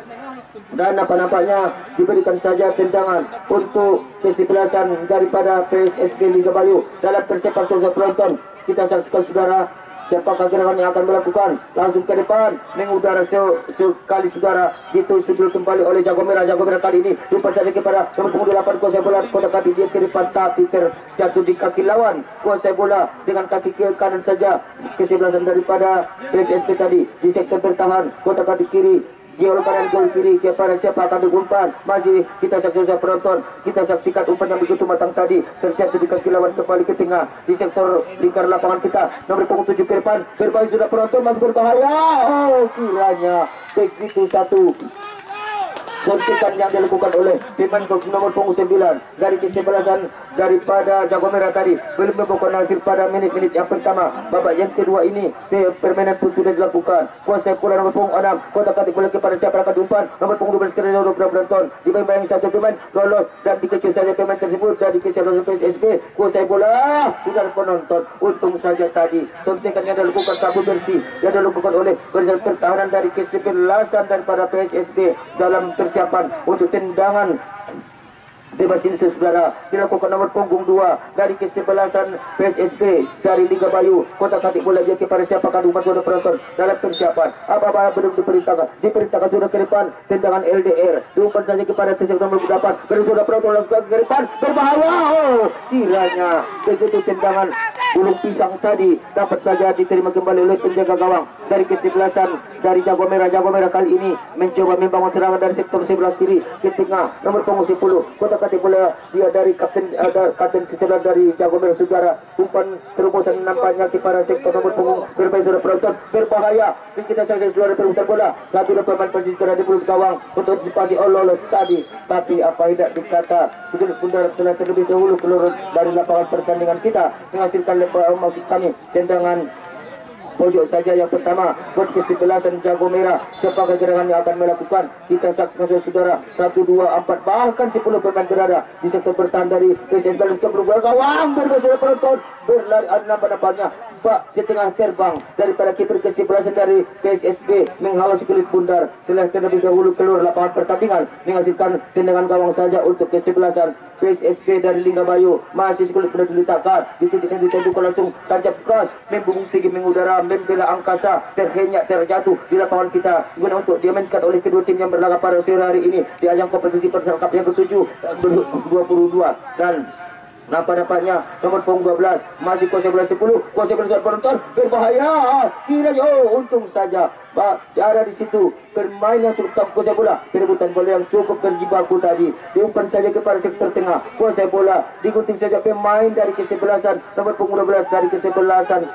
dan nampaknya diberikan saja tendangan untuk kesebelasan daripada PSSB Liga Bayu dalam persiapan sudah penonton. Kita saksikan saudara, siapakah gerangan yang akan melakukan langsung ke depan mengudara sekali saudara, ditusuk kembali oleh Jago Merah. Jago Merah kali ini lupa saja kepada nomor punggung 8 kuasai bola, kota kaki dia ke depan tapi terjatuh di kaki lawan. Kuasai bola dengan kaki ke kanan saja kesebelasan daripada PSSB tadi di sektor bertahan, kota kaki kiri. Gol kanan, gol kiri kepada siapa akan diumpan. Masih kita saksikan penonton, kita saksikan umpan yang begitu matang tadi terjatuh di kaki lawan, kembali ke tengah di sektor lingkar lapangan kita. Nomor punggung 7 ke depan, berbahaya sudah penonton, masih berbahaya. Kiranya begitu satu suntikan yang dilakukan oleh pemain nomor punggung 9 dari kesebelasan daripada Jago Merah tadi belum membuahkan hasil pada menit-menit yang pertama. Babak yang kedua ini permainan pun sudah dilakukan. Kuasai bola nomor punggung 6, kota katik bola kepada siapa akan diumpan. Nomor punggung 12 kerana penonton dibayang satu pemain lolos dan dikecut saja pemain tersebut dari kesebelasan PSSB. Kuasai bola sudah penonton, untung saja tadi suntikan yang dilakukan sabu bersih yang dilakukan oleh barisan pertahanan dari kesebelasan daripada PSSB dalam persiapan untuk tendangan bebas ini saudara dilakukan nomor punggung 2 dari kesebelasan PSSB dari Liga Bayu. Kota katik bola dia kepada siapa kandungan sudah penonton dalam persiapan. Apa-apa belum diperintahkan sudah ke depan, tendangan LDR diumpan saja kepada tesek nomor 8 baru sudah penonton langsung ke depan, berbahaya. Kiranya begitu tendangan bulung pisang tadi dapat saja diterima kembali oleh penjaga gawang dari kesebelasan dari Jago Merah. Jago Merah kali ini mencoba membangun serangan dari sektor sebelah kiri ke tengah. Nomor punggung 10 kota katik bola dia dari kapten kesebelasan dari Jago Merah saudara. Umpan terobosan nampaknya kepada sektor nomor punggung berbahaya sudah penonton, berbahaya. Kita saja sudah perebutan bola. Satu pemain Persis di mulut gawang untuk antisipasi lolos tadi, tapi apa tidak dikata sekulit bundar telah terlebih dahulu keluar dari lapangan pertandingan kita menghasilkan maksud kami tendangan pojok saja yang pertama buat kesebelasan Jago Merah. Siapakah gerangan yang akan melakukan? Kita saksikan saudara 1, 2, 4 bahkan 10 pemain berada di sektor bertahan dari PSS Balus ke gawang berbahaya penonton berlari nampaknya nampak setengah terbang daripada kiper kesebelasan dari PSSB menghalau kulit bundar telah terlebih dahulu keluar lapangan pertandingan menghasilkan tendangan gawang saja untuk kesebelasan PSSB dari Linggabayu. Masih kulit bundar diletakkan di titik yang ditentukan langsung tancap gas membungkuk tinggi mengudara membela angkasa terhenyak terjatuh di lapangan kita guna untuk diamankan oleh kedua tim yang berlaga pada sore hari ini di ajang kompetisi Persal Cup yang ke-7 2022 dan nampak-nampaknya nomor punggung 12 masih kuasa 10 kuasa penonton berbahaya kiranya untung saja ada di situ bermain yang cukup tak kuasa bola perebutan bola yang cukup berjibaku tadi diumpan saja kepada sektor tengah kuasa bola digunting saja pemain dari kesebelasan nomor punggung 12 dari kesebelasan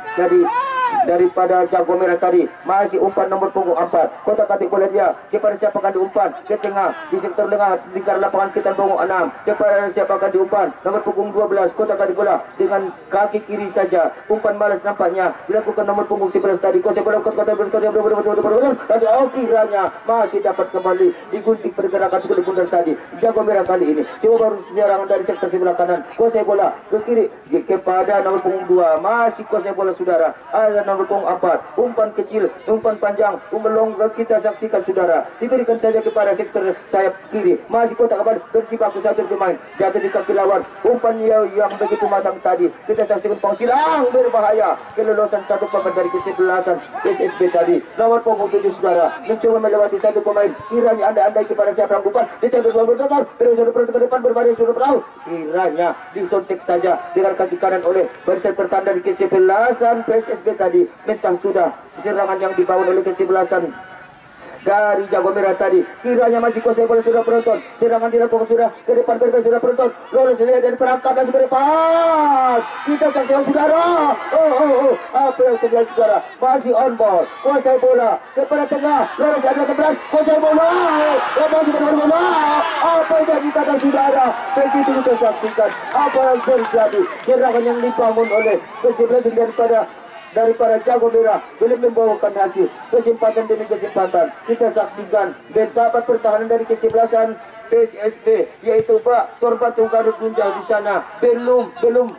daripada Jago Merah tadi masih umpan nomor punggung 4 kotak-katik bola dia kepada siapa akan diumpan ke tengah di sektor tengah lingkar lapangan kita punggung 6 kepada siapa akan diumpan nomor punggung 12 kotak-katik bola dengan kaki kiri saja umpan malas nampaknya dilakukan nomor punggung 11 tadi kuasa bola kotak-katik bola kiranya masih dapat kembali digunting pergerakan suku bundar tadi Jago Merah kali ini coba baru serangan dari sektor sebelah kanan kuasa bola ke kiri kepada nomor punggung 2 masih kuasa bola saudara ada nomor punggung 4 umpan kecil umpan panjang umpan kita saksikan saudara diberikan saja kepada sektor sayap kiri masih kotak kembali berjibaku satu pemain jatuh di kaki lawan umpan yang begitu matang tadi kita saksikan pengsilang berbahaya kelolosan satu pemain dari kesebelasan PSSB tadi nomor punggung 7 saudara mencoba melewati satu pemain kiranya anda-andai kepada siapa yang umpan ditembak bola bertotor sudah perut ke depan berbalik sudah perahu kiranya disontek saja dengan kaki kanan oleh barisan pertanda di kesebelasan PSSB tadi mentah sudah serangan yang dibangun oleh kesebelasan dari Jago Merah tadi kiranya masih kuasai bola sudah penonton serangan dilakukan sudah ke depan berbeda sudah penonton lolos dari perangkat dan ke depan kita saksikan saudara apa yang terjadi saudara masih on ball kuasai bola kepada tengah lolos ada 16 kuasai bola masih bermain bola apa yang jadi kata saudara begitu kita saksikan apa yang terjadi serangan yang dibangun oleh kesebelasan daripada Jago Merah belum membawakan hasil kesempatan demi kesempatan kita saksikan betapa pertahanan dari kesebelasan PSSB yaitu Pak Torbatu Garut Gunjau di sana belum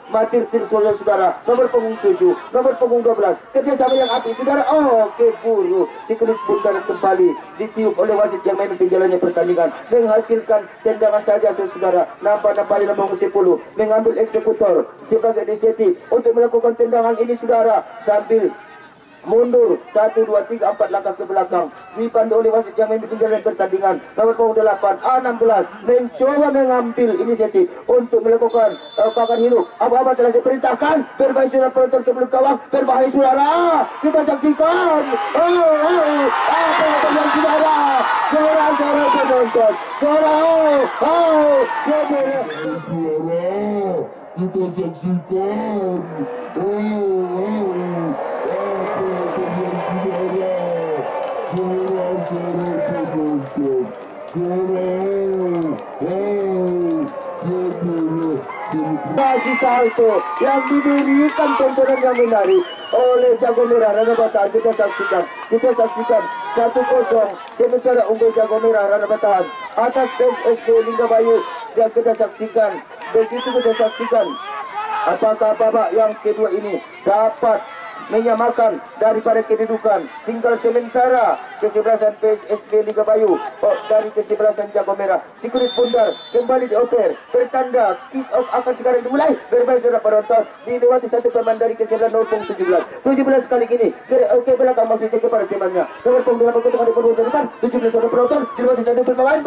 mati saudara nomor punggung 7 nomor punggung 12 kerjasama yang api saudara keburu si kulit bundar kembali ditiup oleh wasit yang memimpin jalannya pertandingan menghasilkan tendangan saja saudara nampak-nampaknya nomor 10 mengambil eksekutor sebagai inisiatif untuk melakukan tendangan ini saudara sambil mundur 1, 2, 3, 4 langkah ke belakang dipandu oleh wasit yang memimpin jalannya pertandingan nomor punggung 8 A16 mencoba mengambil inisiatif untuk melakukan pakan hidup apa-apa telah diperintahkan berbahaya saudara penonton ke belakang gawang berbahaya saudara kita saksikan apa yang terjadi saudara suara penonton suara kita saksikan masih salto yang diberikan tontonan yang menarik oleh Jago Merah Ranabatan kita saksikan 1-0 sementara unggul Jago Merah Ranabatan atas PSSB Linggabayu yang kita saksikan begitu kita saksikan apakah babak yang kedua ini dapat menyamakan daripada kedudukan tinggal sementara kesebelasan PSSB Linggabayu dari kesebelasan Jago Merah si kulit bundar kembali dioper bertanda kick off akan sekarang dimulai berbahaya saudara penonton dilewati satu pemain dari kesebelasan nomor punggung 17 kali ini ke belakang maksudnya kepada temannya nomor punggung 8 ketika di punggung depan 17 saudara penonton dilewati satu pemain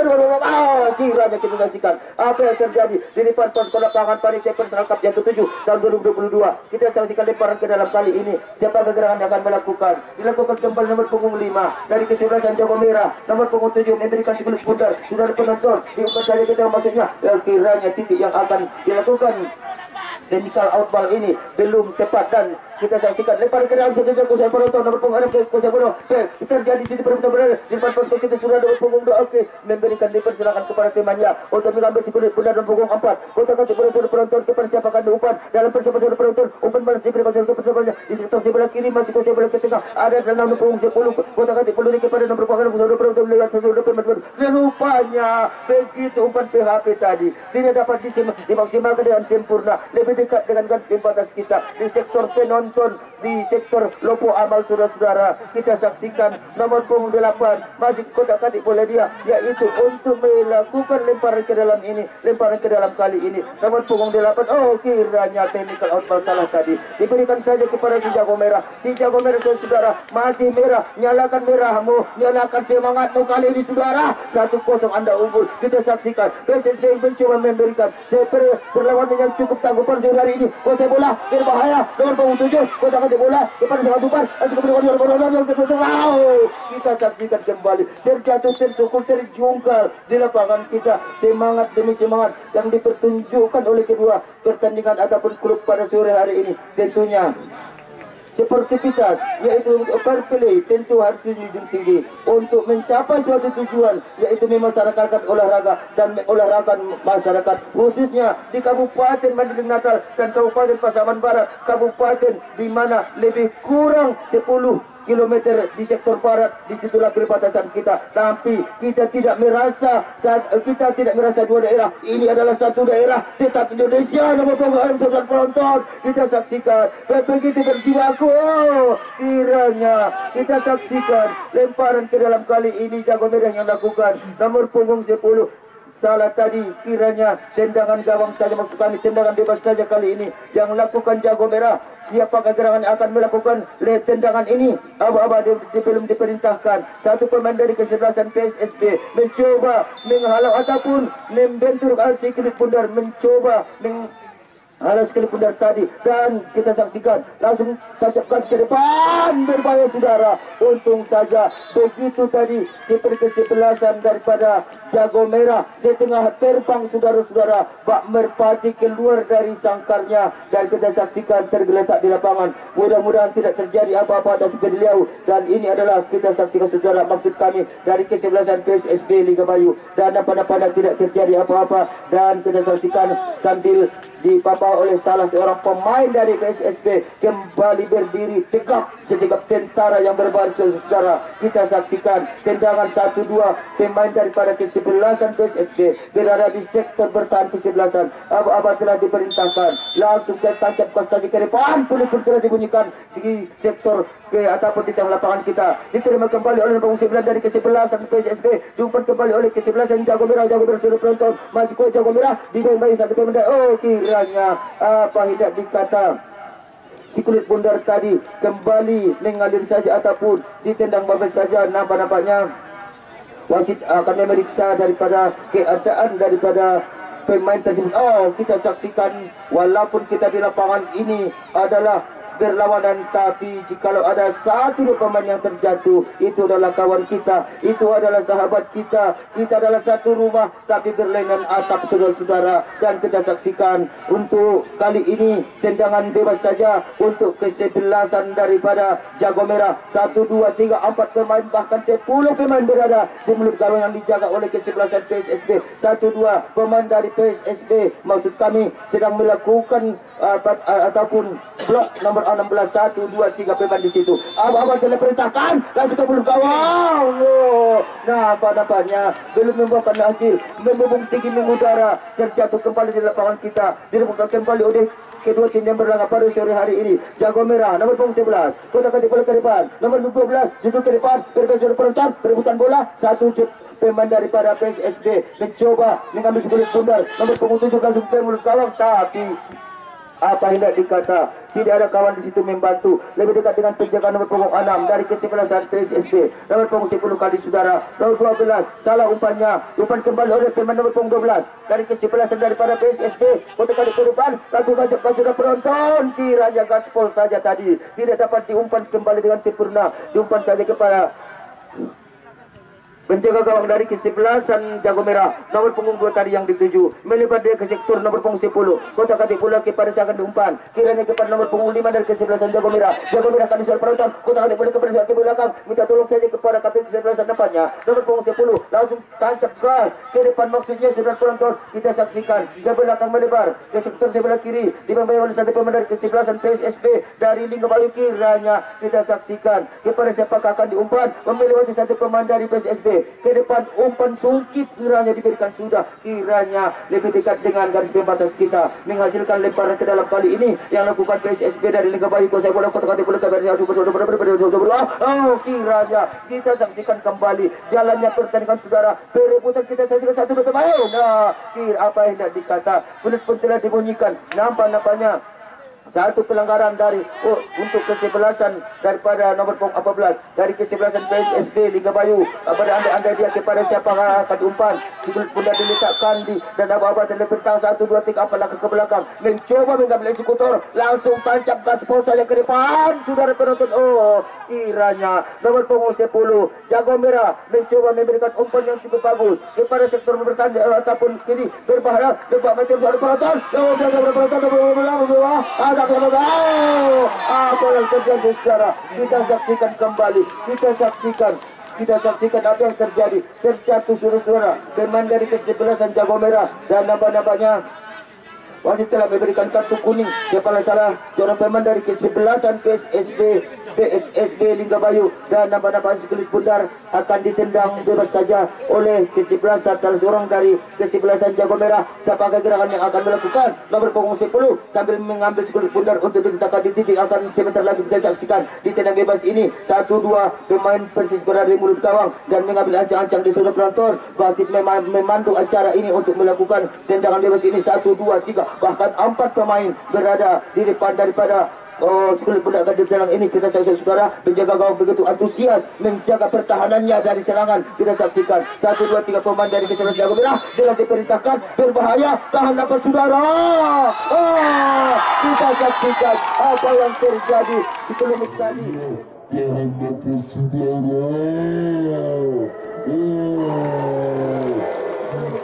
kiranya kita saksikan apa yang terjadi di depan pos lapangan panitia Persal Cup yang ke-7 tahun 2022 kita saksikan lemparan ke dalam kali ini siapa gerangan yang akan dilakukan kembali nomor punggung 5 dari kesebelasan Jago Merah nomor punggung 7 memberikan si kulit bundar sudah penonton diumpan saja kita maksudnya kiranya titik yang akan dilakukan technical outball ini belum tepat dan kita saksikan lemparan ke dalam sebentar kuasa penonton nomor punggung 6 kuasa penonton terjadi di perebutan bola di depan posko kita sudah nomor punggung 2 memberikan dipersilakan kepada temannya untuk mengambil si kulit bundar nomor punggung 4 kotak-katik penonton kepada siapa akan diumpan dalam persiapan penonton umpan balas diberikan ke persiapannya di sektor sebelah kiri masih kuasa bola ke tengah ada dalam nomor punggung 10 kotak-katik peluru kepada nomor punggung 6 penonton melihat sesuatu penonton rupanya begitu umpan PHP tadi tidak dapat dimaksimalkan dengan sempurna lebih dekat dengan garis pembatas kita di sektor penonton di sektor Lopo Amal saudara-saudara. Kita saksikan nomor punggung 8 masih kotak-katik bola dia, yaitu untuk melakukan lemparan ke dalam ini, lemparan ke dalam kali ini. Nomor punggung 8, oh kiranya technical outball salah tadi. Diberikan saja kepada si jago merah. Si jago merah saudara masih merah. Nyalakan merahmu, nyalakan semangatmu kali ini saudara. 1-0 Anda unggul. Kita saksikan PSSB mencoba memberikan perlawanan yang cukup tangguh pada sore hari ini. Kuasai bola, berbahaya. Nomor punggung 7, kotak-katik bola kepada sang Bupan. Kita saksikan kembali terjatuh, tersungkur, terjungkal di lapangan kita. Semangat demi semangat yang dipertunjukkan oleh kedua pertandingan ataupun klub pada sore hari ini. Tentunya sportivitas, yaitu fair play tentu harus dijunjung tinggi untuk mencapai suatu tujuan, yaitu memasyarakatkan olahraga dan olahraga masyarakat, khususnya di Kabupaten Mandailing Natal dan Kabupaten Pasaman Barat, kabupaten di mana lebih kurang 10 kilometer di sektor barat, disitulah perbatasan kita. Tapi kita tidak merasa dua daerah. Ini adalah satu daerah, tetap Indonesia. Nama penghargaan saudara penonton, kita saksikan begitu berjiwaku. Kiranya kita saksikan lemparan ke dalam kali ini jago merah yang lakukan nomor punggung 10. Salah tadi, kiranya tendangan gawang saja, maksud kami tendangan bebas saja kali ini yang lakukan jago merah. Siapakah gerangan yang akan melakukan tendangan ini? Aba-aba belum diperintahkan. Satu pemain dari kesebelasan PSSB mencoba menghalau ataupun membentur sikit pundar, mencoba halau sekali pundar tadi, dan kita saksikan langsung tancapkan ke depan, berbahaya saudara. Untung saja begitu tadi kiper kesebelasan daripada jago merah setengah terbang saudara-saudara, bak merpati keluar dari sangkarnya, dan kita saksikan tergeletak di lapangan. Mudah-mudahan tidak terjadi apa-apa atas beliau, dan ini adalah kita saksikan saudara, maksud kami dari kesebelasan PSSB Liga Bayu, dan apa-apa tidak terjadi apa-apa. Dan kita saksikan sambil dipapa oleh salah seorang pemain dari PSSB kembali berdiri tegap setegap tentara yang berbaris saudara. Kita saksikan tendangan 1-2 pemain daripada kesebelasan PSSB berada di sektor bertahan kesebelasan. Aba-aba telah diperintahkan langsung tancapkan saja ke depan, pun telah dibunyikan di sektor ataupun di tengah lapangan kita. Diterima kembali oleh nomor 9 dari kesebelasan PSSB, diumpan kembali oleh kesebelasan jago merah sudah penonton masih kuat jago merah dibayang satu pemain. Oh kiranya apa tidak dikata si kulit bundar tadi kembali mengalir saja ataupun ditendang babas saja. Nampaknya wasit akan memeriksa daripada keadaan daripada pemain tersebut. Oh, kita saksikan walaupun kita di lapangan ini adalah berlawanan, tapi jikalau ada satu pemain yang terjatuh, itu adalah kawan kita, itu adalah sahabat kita, kita adalah satu rumah tapi berlainan atap saudara-saudara. Dan kita saksikan untuk kali ini tendangan bebas saja untuk kesebelasan daripada jago merah. 1, 2, 3, 4 pemain bahkan 10 pemain berada di mulut gawang yang dijaga oleh kesebelasan PSSB. 1, 2 pemain dari PSSB, maksud kami sedang melakukan ataupun blok nomor 16, 1, 2, 3 pemain di situ. Abang-abang telah perintahkan langsung ke mulut gawang. Nah, nampaknya belum membuahkan hasil, membubung tinggi mengudara, terjatuh kembali di lapangan kita, direbutkan kembali oleh kedua tim yang berlaga pada sore hari ini. Jago merah nomor punggung 11 kotak-katik bola ke depan, nomor 12 sudut ke depan, berbeza penonton, perebutan bola, satu pemain daripada PSSB mencoba mengambil kulit bundar, nomor punggung 7 langsung ke mulut gawang, tapi apa hendak dikata, tidak ada kawan di situ membantu. Lebih dekat dengan penjaga nomor punggung 6 dari kesebelasan PSSB, nomor punggung 10 kali saudara, nomor 12 salah umpannya, umpan kembali oleh pemain nomor punggung 12 dari kesebelasan daripada PSSB, kotak kali ke depan, langsung tancapkan sudah penonton. Kiranya gaspol saja tadi, tidak dapat diumpan kembali dengan sempurna, diumpan saja kepada penjaga gawang dari kesebelasan jago merah, nomor punggung 2 tadi yang dituju, melebar dia ke sektor nomor punggung 10, kotak-katik bola kepada siakan diumpan, kiranya kepada nomor punggung 5 dari kesebelasan jago merah kali sudah penonton, kotak-katik bola kepada siakan belakang, minta tolong saja kepada kapten kesebelasan depannya, nomor punggung 10, langsung tancap gas ke depan, maksudnya sudah penonton. Kita saksikan ke belakang melebar ke sektor sebelah kiri, dibimbing oleh satu pemain dari kesebelasan PSSB dari Liga Bayu. Kiranya kita saksikan kepada siapakah akan diumpan, memilih satu pemain dari PSSB, ke depan, umpan sungkit kiranya diberikan sudah, kiranya lebih dekat dengan garis pembatas kita, menghasilkan lemparan ke dalam kali ini yang lakukan PSSB dari Liga Bayu. Kuasa bola kotak-kotak bola kiranya kita saksikan kembali jalannya pertandingan saudara. Perebutan kita saksikan satu bermain. Nah, apa yang tidak dikata, pelut pun telah dibunyikan. Nampaknya satu pelanggaran dari untuk kesebelasan daripada nomor punggung 14 dari kesebelasan PSSB Liga Bayu. Pada anda dia kepada siapa akan diumpan, kulit pun dah diletakkan di dan apa-apa terlepas 1 2 3 4 langkah ke belakang, mencoba mengambil eksekutor, langsung tancap gaspol saja ke depan saudara penonton. Kiranya nomor punggung 10 Jago Merah mencoba memberikan umpan yang cukup bagus kepada sektor bertanding ataupun kiri berbahaya depan meter saudara penonton. Apa yang terjadi saudara? Kita saksikan kembali. Kita saksikan apa yang terjadi. Terjatuh saudara-saudara pemain dari kesebelasan Jago Merah dan nampaknya wasit telah memberikan kartu kuning kepada salah seorang pemain dari kesebelasan PSSB Liga Bayu dan nampaknya kulit bundar akan ditendang bebas saja oleh kesebelasan salah seorang dari kesebelasan Jago Merah. Siapakah gerakan yang akan melakukan nomor punggung 10 sambil mengambil kulit bundar untuk diletakkan di titik akan sebentar lagi kita saksikan ditendang bebas ini. 1-2 pemain Persis berada di mulut gawang dan mengambil ancang-ancang di saudara penonton. Wasit memandu acara ini untuk melakukan tendangan bebas ini. 1 2 3 bahkan 4 pemain berada di depan daripada sekolah budak ditendang ini. Kita saksikan saudara penjaga gawang begitu antusias menjaga pertahanannya dari serangan. Kita saksikan 1 2 3 pemain dari kesebelasan Jago Merah telah diperintahkan berbahaya, tahan nafas saudara. Kita saksikan apa yang terjadi sekelumit tadi.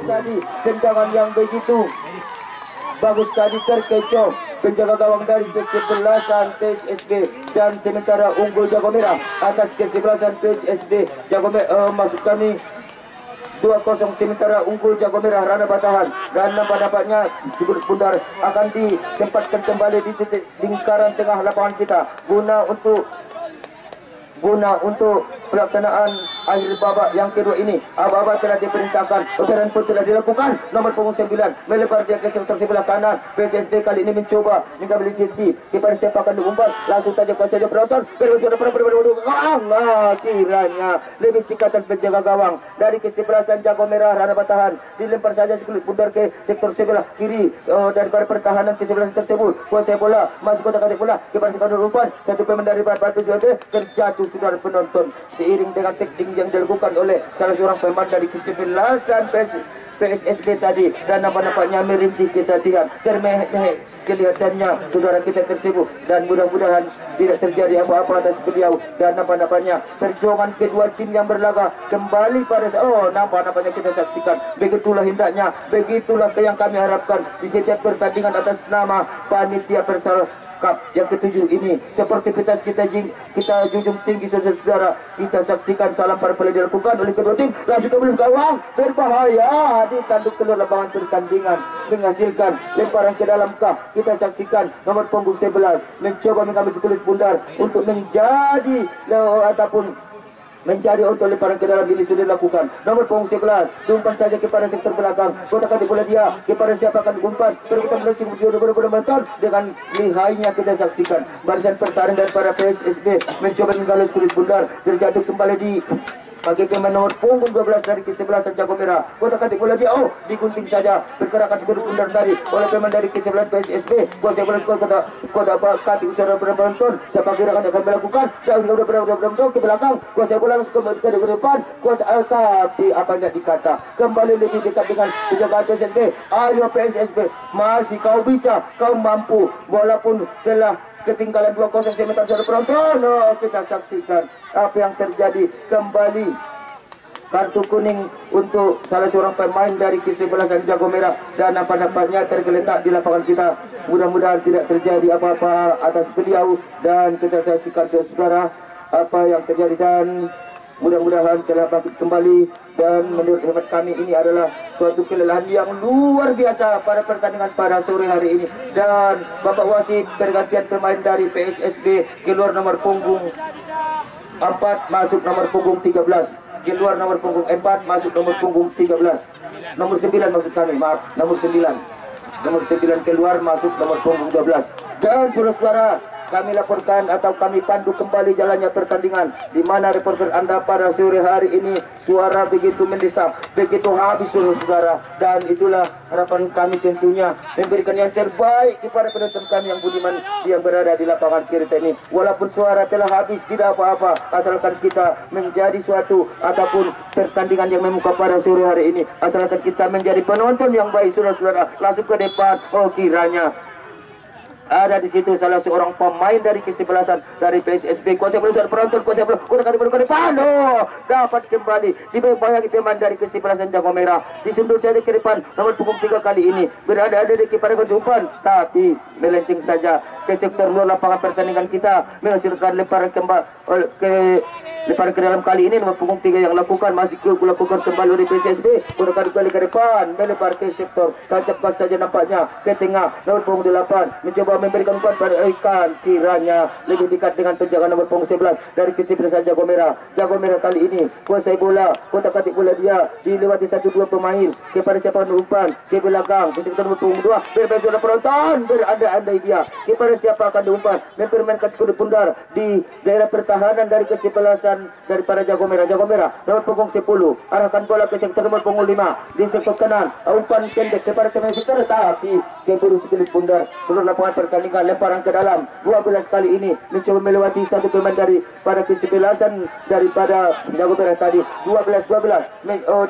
Tadi tendangan yang begitu bagus tadi terkecoh penjaga gawang dari kesebelasan PSSB dan sementara unggul Jago Merah atas kesebelasan PSSB Jago Merah. Maksud kami 2-0 sementara unggul Jago Merah Rana Batahan dan nampaknya Sigurit Bundar akan ditempatkan kembali di titik lingkaran tengah lapangan kita guna untuk pelaksanaan akhir babak yang kedua ini. Aba-aba telah diperintahkan, orderan pun telah dilakukan. Nomor punggung 9 melebar dia ke sektor sebelah kanan. PSSB kali ini mencoba mengambil inisiatif kepada siapa akan diumpan, langsung saja kuasa penonton. Kiranya lebih cikatan penjaga gawang dari kesebelasan Jago Merah Rana Batahan dilempar saja Sigurit Bundar ke sektor sebelah kiri daripada pertahanan kesebelasan tersebut. Kuasa bola masuk kotak-kotak bola kepada sektor umpan. Satu pemain dari PSSB terjatuh saudara penonton seiring dengan teknik yang dilakukan oleh salah seorang pemain dari kesebelasan PSSB tadi dan nampaknya merintih kesatian termeh kelihatannya saudara kita tersebut dan mudah-mudahan tidak terjadi apa-apa atas beliau dan nampaknya perjuangan kedua tim yang berlaga kembali pada nampaknya kita saksikan begitulah hendaknya, begitulah yang kami harapkan di setiap pertandingan atas nama panitia Persal Cup yang ke-7 ini. Seperti kita junjung tinggi saudara, kita saksikan salam para pelai dilakukan oleh kedua tim, langsung ke belakang gawang berbahaya ditanduk keluar lapangan pertandingan menghasilkan lemparan ke dalam kap. Kita saksikan nomor punggung 11 mencoba mengambil Sigurit Bundar untuk menjadi untuk lemparan ke dalam ini sudah dilakukan. Nomor punggung 11 diumpan saja kepada sektor belakang, kotak-kotak bola dia kepada siapa akan diumpan. Perbuatan melesing benar-benar dengan lihainya kita saksikan barisan pertahanan daripada PSSB mencoba menggalau Sigurit Bundar, terjatuh kembali di bagi pemain nomor punggung 12 dari kesebelasan Jago Merah. Kotak-kotak bola dia digunting saja pergerakan Sigurit Bundar tadi oleh pemain dari kesebelasan PSSB. Kuasa bola kotak-kotak usaha penonton siapa gerakan akan melakukan dan sudah benar-benar ke belakang. Kuasa bola langsung ke depan. Kuasa tapi apa yang dikata kembali lebih dekat dengan penjagaan PSSB. Ayo PSSB, masih kau bisa, kau mampu walaupun telah ketinggalan 2-0 sementara saudara penonton. Kita saksikan apa yang terjadi kembali. Kartu kuning untuk salah seorang pemain dari kesebelasan Jago Merah dan nampaknya tergeletak di lapangan kita. Mudah-mudahan tidak terjadi apa-apa atas beliau dan kita saksikan saudara apa yang terjadi dan mudah-mudahan telah bangkit kembali. Dan menurut hemat kami ini adalah suatu kelelahan yang luar biasa pada pertandingan pada sore hari ini. Dan Bapak Wasit pergantian pemain dari PSSB keluar nomor punggung 4 masuk nomor punggung 13 keluar nomor punggung 4 masuk nomor punggung 13. Nomor 9 maksud kami, maaf, nomor 9. Nomor 9 keluar masuk nomor punggung 12. Dan saudara-saudara, kami laporkan atau kami pandu kembali jalannya pertandingan, di mana reporter Anda pada sore hari ini suara begitu mendesak, begitu habis saudara, dan itulah harapan kami tentunya memberikan yang terbaik kepada penonton kami yang budiman yang berada di lapangan kiri ini. Walaupun suara telah habis tidak apa-apa, asalkan kita menjadi suatu ataupun pertandingan yang memuka pada sore hari ini, asalkan kita menjadi penonton yang baik saudara-saudara. Langsung ke depan, oh kiranya ada di situ salah seorang pemain dari kesebelasan dari PSSB. Kuasa berusaha penonton, kuasa udah kali depan, dapat kembali dibayang pemain dari kesebelasan Jago Merah. Disundur saja ke depan nomor punggung 3 kali ini berada di kepada umpan, tapi melenceng saja ke sektor luar lapangan pertandingan kita, menghasilkan lemparan lemparan ke dalam kali ini nomor punggung 3 yang lakukan masih lakukan kembali oleh PSSB. Udah kali ke depan melebar ke sektor, tancap gas saja nampaknya ke tengah nomor punggung 8 mencoba memberikan umpan pada ikan, kiranya lebih dekat dengan penjaga nomor punggung 11 dari kesebelasan Jago Merah. Jago Merah kali ini kuasai bola, kotak-katik bola dia dilewati 1-2 pemain kepada siapa umpan ke belakang ke sektor nomor punggung 2 berbeza penonton berandai-andai dia kepada siapa akan diumpan, mempermainkan skor pundar di daerah pertahanan dari kesebelasan daripada Jago Merah. Jago Merah nomor punggung 10 arahkan bola ke sektor nomor punggung 5 di sektor kanan, umpan pendek kepada pemain sektor, tapi keburu sekali pundar keluar lapangan pertandingan. Lemparan ke dalam 12 kali ini mencoba melewati satu pemain dari pada kesebelasan daripada Jago Merah tadi. 12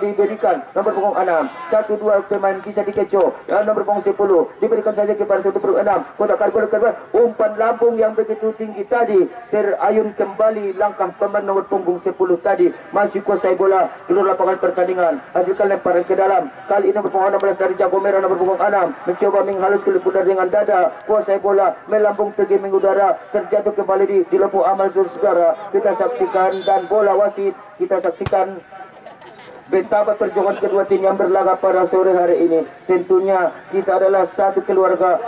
diberikan nomor punggung 6, 1-2 pemain bisa dikecoh, nomor punggung 10 diberikan saja kepada 1 punggung 6, kotak kali bola umpan lambung yang begitu tinggi tadi terayun kembali langkah pemain nomor punggung 10 tadi, masih kuasai bola keluar lapangan pertandingan, hasilkan lemparan ke dalam. Kali ini nomor punggung 16 dari Jago Merah nomor punggung 6 mencoba menghalus ke pundar dengan dada, kuasai bola melambung tinggi mengudara, terjatuh kembali di lubuk amal saudara. Kita saksikan dan bola wasit kita saksikan betapa perjuangan kedua tim yang berlaga pada sore hari ini. Tentunya kita adalah satu keluarga,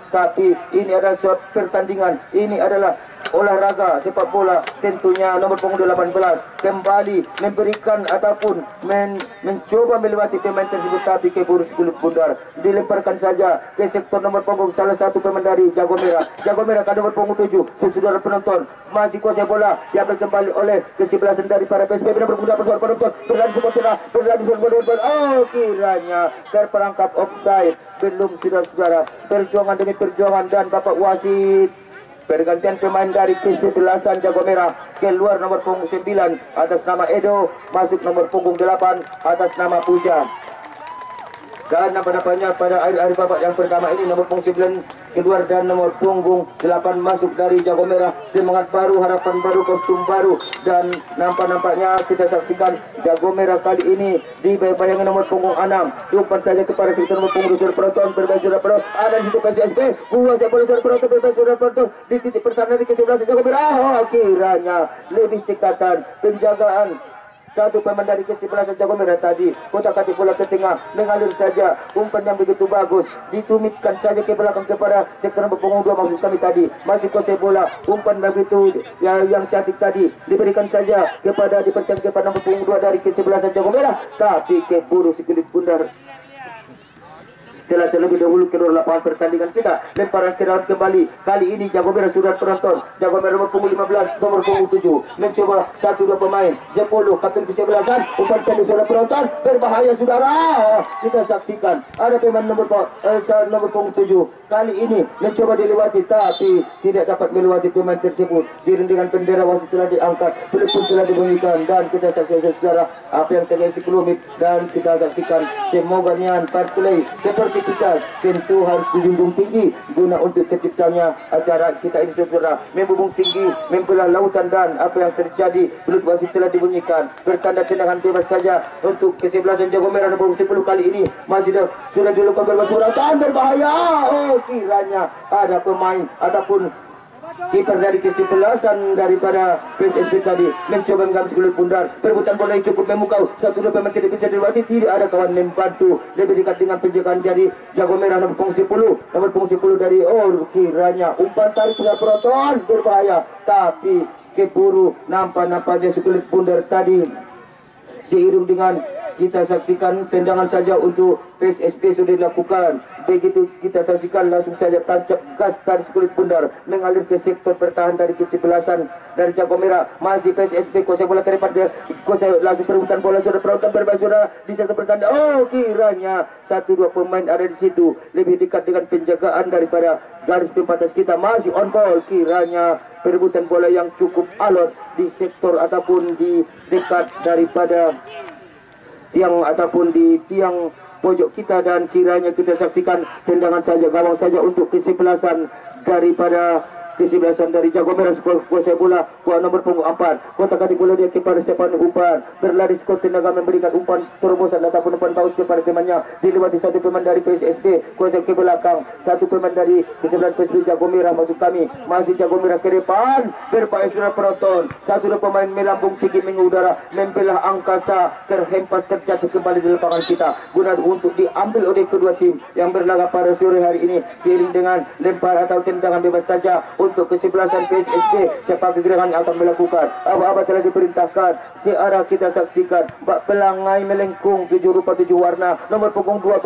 tapi ini adalah suatu pertandingan, ini adalah olahraga sepak bola. Tentunya nomor punggung 18 kembali memberikan ataupun mencoba melewati pemain tersebut, tapi keburu sekali pundar dilemparkan saja ke sektor nomor punggung salah satu pemain dari Jago Merah. Jago Merah ke nomor punggung 7. Saudara penonton masih kuasai bola diambil kembali oleh kesebelasan daripada PSB. Nomor punggung 8 penonton berlari kiranya terperangkap offside. Belum saudara-saudara, perjuangan demi perjuangan dan Bapak wasit pergantian pemain dari kesebelasan Jago Merah keluar nomor punggung 9 atas nama Edo, masuk nomor punggung 8 atas nama Puja. Dan nampaknya pada akhir babak yang pertama ini nomor punggung 9 keluar dan nomor punggung 8 masuk dari Jago Merah. Semangat baru, harapan baru, kostum baru, dan nampaknya kita saksikan Jago Merah kali ini di bayangan nomor punggung 6 diumpan saja kepada sektor nomor punggung penonton berbeza penonton. Ada di situ PSSB kuasa bola penonton berbeza penonton di titik pertahanan di kesebelasan Jago Merah. Kiranya lebih cekatan penjagaan satu pemain dari kesebelasan Jago Merah tadi, kotak-katik bola ke tengah mengalir saja, umpan yang begitu bagus ditumitkan saja ke belakang kepada sektor nomor punggung 2 maksud kami tadi, masih kuasai bola, umpan begitu yang cantik tadi diberikan saja dipercayai kepada nomor punggung 2 dari kesebelasan Jago Merah, tapi keburu sekali pundar telah terlebih dahulu keluar lapangan pertandingan kita. Lemparan ke dalam kembali, kali ini Jago Merah sudah penonton. Jago Merah nomor punggung 15 nomor punggung 7 mencoba 1-2 pemain 10 kapten kesebelasan, umpan pendek sudah penonton berbahaya saudara. Kita saksikan ada pemain nomor punggung 7 kali ini mencoba dilewati, tapi tidak dapat melewati pemain tersebut. Seiring dengan bendera wasit telah diangkat, telepon telah dibunyikan, dan kita saksikan saudara apa yang terjadi sebelum itu. Dan kita saksikan semoga nian fair play seperti kita tentu harus dijunjung tinggi guna untuk terciptanya acara kita ini saudara, membumbung tinggi membelah lautan. Dan apa yang terjadi belut wasit telah dibunyikan, bertanda tendangan bebas saja untuk kesebelasan Jago Merah nomor 10 kali ini. Masih sudah dilakukan berbasuratan berbahaya. Oh kiranya ada pemain ataupun kiper dari kesebelasan daripada PSSB tadi mencoba mengambil seluruh pundar, perebutan bola yang cukup memukau, 1-2 pemain tidak bisa dilewati, tidak ada kawan membantu, lebih dekat dengan penjagaan dari Jago Merah nomor punggung 10 dari kiranya umpan tarik sudah penonton berbahaya, tapi keburu nampaknya sekulit bundar tadi. Seiring dengan kita saksikan tendangan saja untuk PSSB sudah dilakukan. Begitu kita saksikan langsung saja tancap gas dari sekulit bundar mengalir ke sektor bertahan dari kesebelasan dari Jago Merah. Masih PSSB kuasai bola ke depan, kuasai langsung perebutan bola, sudah penonton berbahas sudah di sektor bertahan. Oh, kiranya 1-2 pemain ada di situ lebih dekat dengan penjagaan daripada garis pembatas kita. Masih on ball, kiranya perebutan bola yang cukup alot di sektor ataupun di dekat daripada tiang ataupun di tiang pojok kita, dan kiranya kita saksikan tendangan saja gawang saja untuk kesebelasan daripada kesebelasan dari Jago Merah. Kuasai bola kuat nomor punggung 4 kotak kati bola dia kepada Stepan umpan berlari skor tenaga memberikan umpan terobosan ataupun umpan paus kepada temannya, dilewati satu pemain dari PSSB kuasai ke belakang, satu pemain dari kesebelasan PSSB Jago Merah masuk kami, masih Jago Merah ke depan berpakai surat penonton, satu dua pemain melambung tinggi mengudara membelah angkasa, terhempas terjatuh kembali di lapangan kita guna untuk diambil oleh kedua tim yang berlaga pada sore hari ini. Seiring dengan lempar atau tendangan bebas saja untuk kesebelasan PSSB, siapa gerangan yang akan melakukan apa-apa telah diperintahkan. Searah kita saksikan bak pelangai melengkung 7 rupa 7 warna nomor punggung 12.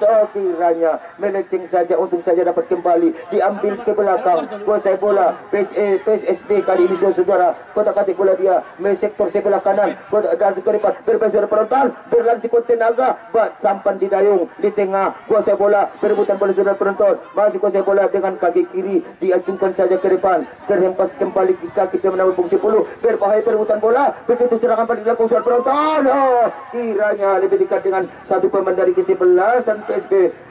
Oh, kiranya melenceng saja untuk saja dapat kembali diambil ke belakang. Kuasai bola PSSB kali ini saudara, kotak katik bola dia sektor sebelah kanan, kotak dan ke depan berbesar penonton berlari sekuat tenaga bak sampan di dayung di tengah. Kuasai bola perebutan bola saudara penonton, masih kuasai bola dengan kaki kiri diacungkan saja ke depan, terhempas kembali ke kaki menawar fungsi 10 berbahaya perebutan bola, begitu serangan pada dilakukan suara penonton. Oh, kiranya lebih dekat dengan satu pemain dari kesebelasan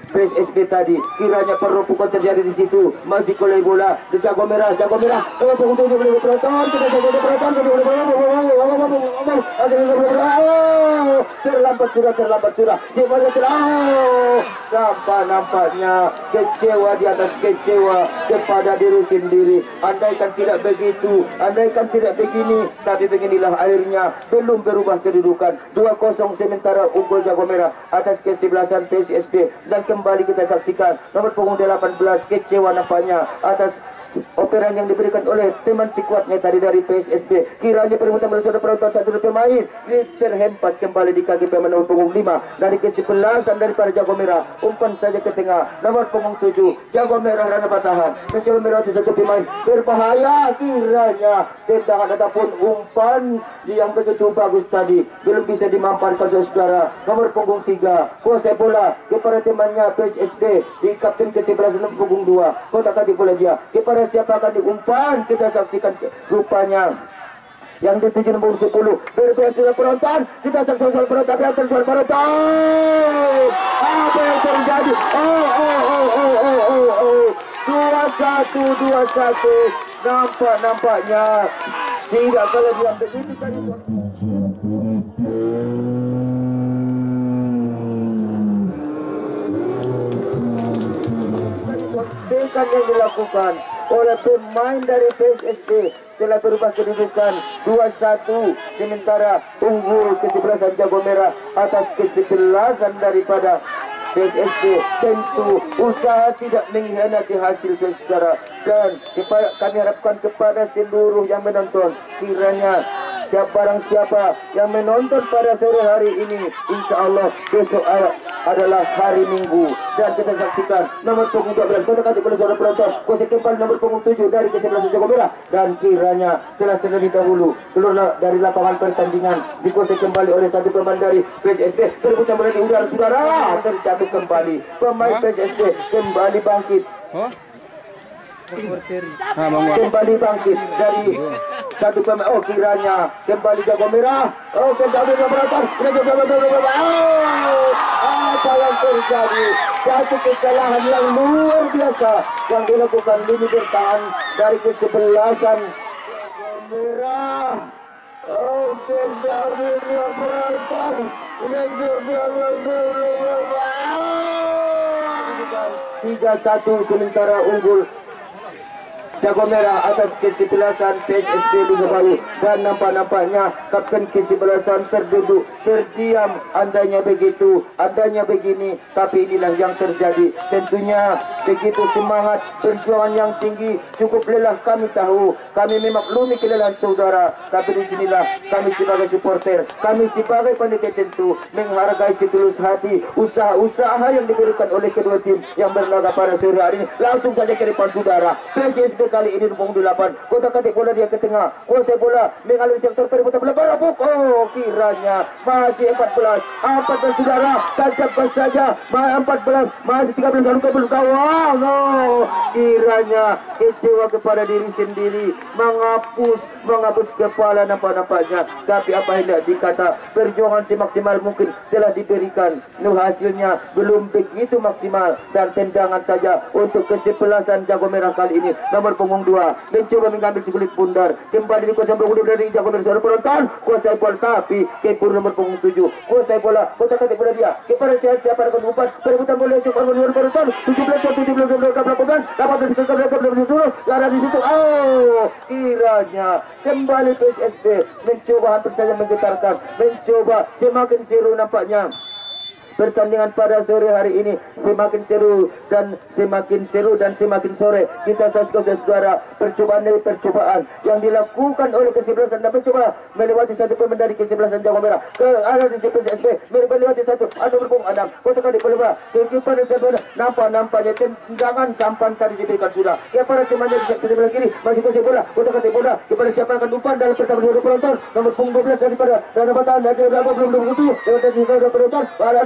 PSSB tadi, kiranya peropokan terjadi di situ. Masih kolai bola di Jago Merah oh, penonton boleh penonton kita saja penonton terlambat sudah semuanya nampaknya kecewa di atas kecewa kepada diri sendiri. Andaikan tidak begitu, andaikan tidak begini, tapi beginilah akhirnya. Belum berubah kedudukan 2-0 sementara unggul Jago Merah atas kesebelasan PSSB. Dan kembali kita saksikan nomor punggung 18 kecewa nampaknya atas operan yang diberikan oleh teman sekuatnya tadi dari PSSB. Kiranya perbuatan bersama penonton satu pemain terhempas kembali di kaki pemain nomor punggung 5 dari kesebelasan daripada Jago Merah. Umpan saja ke tengah nomor punggung 7 Jago Merah rana batahan mencoba melewati satu pemain berbahaya. Kiranya tendangan ataupun umpan yang begitu bagus tadi belum bisa dimanfaatkan saudara. Nomor punggung 3 kuasai bola kepada temannya PSSB di kapten kesebelasan nomor punggung 2 kotak kati bola dia kepada siapa akan diumpan. Kita saksikan rupanya yang dituju nomor 10 berbeda sudah penonton. Kita saksikan suara penonton, tapi akan suara penonton. Apa yang terjadi? 2-1 nampaknya tidak kalau diambil ini tadi. Yang dilakukan oleh pemain dari PSSB telah berubah kedudukan 2-1 sementara unggul kesebelasan Jago Merah atas kesebelasan daripada PSSB. Tentu usaha tidak mengkhianati hasil saudara, dan kami harapkan kepada seluruh yang menonton, kiranya barang siapa yang menonton pada sore hari ini, insya Allah besok adalah hari Minggu, dan kita saksikan nomor punggung 12 kotak kati bola saudara penonton kuasai kembali nomor punggung 7 dari kesebelasan Jago Merah, dan kiranya telah terlebih dahulu keluar dari lapangan pertandingan, dikuasai kembali oleh satu pemain dari PSSB. Perebutan bola di udara saudara, terjatuh kembali pemain PSSB kembali bangkit. Kembali bangkit dari satu pemain. Oh, kiranya kembali Jago Merah. Oh, kembali penonton. Apa yang terjadi? Satu kesalahan yang luar biasa yang dilakukan lini bertahan dari kesebelasan Merah. Oh, terjadi penonton. 3-1 sementara unggul Jago Merah atas kesebelasan PSSB Liga Bayu. Dan nampak-nampaknya kapten kesebelasan terduduk terdiam. Andainya begitu, andainya begini, tapi inilah yang terjadi. Tentunya begitu semangat perjuangan yang tinggi, cukup lelah kami tahu. Kami memaklumi kelelahan saudara, tapi di sinilah kami sebagai supporter, kami sebagai panitia tentu menghargai setulus hati usaha-usaha yang diberikan oleh kedua tim yang berlaga pada sore hari ini. Langsung saja ke depan saudara. PSSB kali ini nomor 8. Kota Katik bola dia ke tengah. Kuasai bola mengalir sektor perebutan bola barabuk. Oh, kiranya masih 14 saudara. Tancapkan saja. 14 masih 13 lalu ke belum gawang. Oh, kiranya kecewa kepada diri sendiri, menghapus kepala nampak-nampaknya. Tapi apa hendak dikata, perjuangan semaksimal mungkin telah diberikan. Hasilnya belum begitu maksimal dan tendangan saja untuk kesebelasan Jago Merah kali ini. Nomor punggung 2 mencoba mengambil sekulit bundar, kembali dikuasai punggung dari Jago Merah. Seorang penonton kuasai bola, tapi kepur nomor punggung 7 kuasai bola. Kota Katik bola dia kepada siapa dengan umpan perebutan bola yang cukup nomor penonton 18 ke arah di situ. Oh, kiranya kembali PSSB mencoba hampir saja menggetarkan, mencoba semakin seru nampaknya. Pertandingan pada sore hari ini semakin seru dan semakin sore. Kita saksikan saudara percobaan demi percobaan yang dilakukan oleh kesebelasan dan mencoba melewati satu pemain dari kesebelasan Jago Merah ke arah di PSSB melewati satu berpung 6. Kota Katik bola kepada nampaknya tendangan sampan tadi diberikan sudah kepada temannya di sebelah kiri. Masih kuasai bola Kota Katik bola kepada siapa akan umpan dalam pertandingan seluruh penonton nomor punggung 12 daripada Rana Batan dari berapa belum 27 dari seluruh penonton pada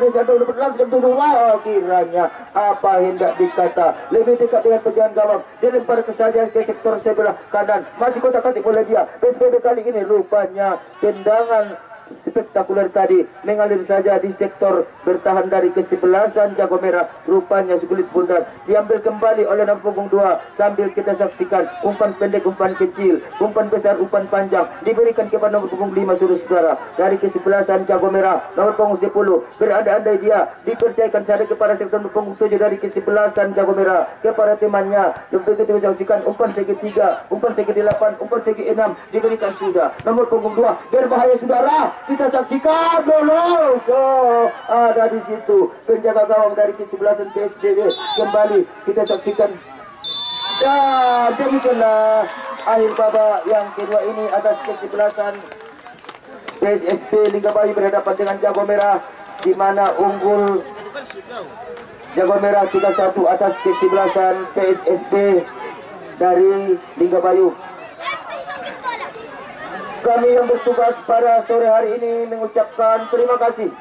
kiranya apa hendak dikata, lebih dekat dengan pejalan gawang, dilempar ke saja ke sektor sebelah kanan. Masih Kota Katik bola dia. PSBB kali ini rupanya tendangan spektakuler tadi mengalir saja di sektor bertahan dari kesebelasan Jago Merah. Rupanya sekulit bundar diambil kembali oleh nomor punggung 2 sambil kita saksikan umpan pendek, umpan kecil, umpan besar, umpan panjang diberikan kepada nomor punggung 5 saudara dari kesebelasan Jago Merah. Nomor punggung 10 berandai-andai dia dipercayakan saja kepada sektor nomor punggung 7 dari kesebelasan Jago Merah kepada temannya. Begitu kita saksikan umpan segi 3, umpan segi 8, umpan segi 6 diberikan sudah nomor punggung 2. Berbahaya saudara, kita saksikan lolos. Oh, ada di situ penjaga gawang dari kesebelasan PSBB. Kembali kita saksikan. Dan demikianlah akhir babak yang kedua ini atas kesebelasan PSSB Liga Bayu berhadapan dengan Jago Merah, di mana unggul Jago Merah 3-1 atas kesebelasan PSSB dari Liga Bayu. Kami yang bertugas pada sore hari ini mengucapkan terima kasih.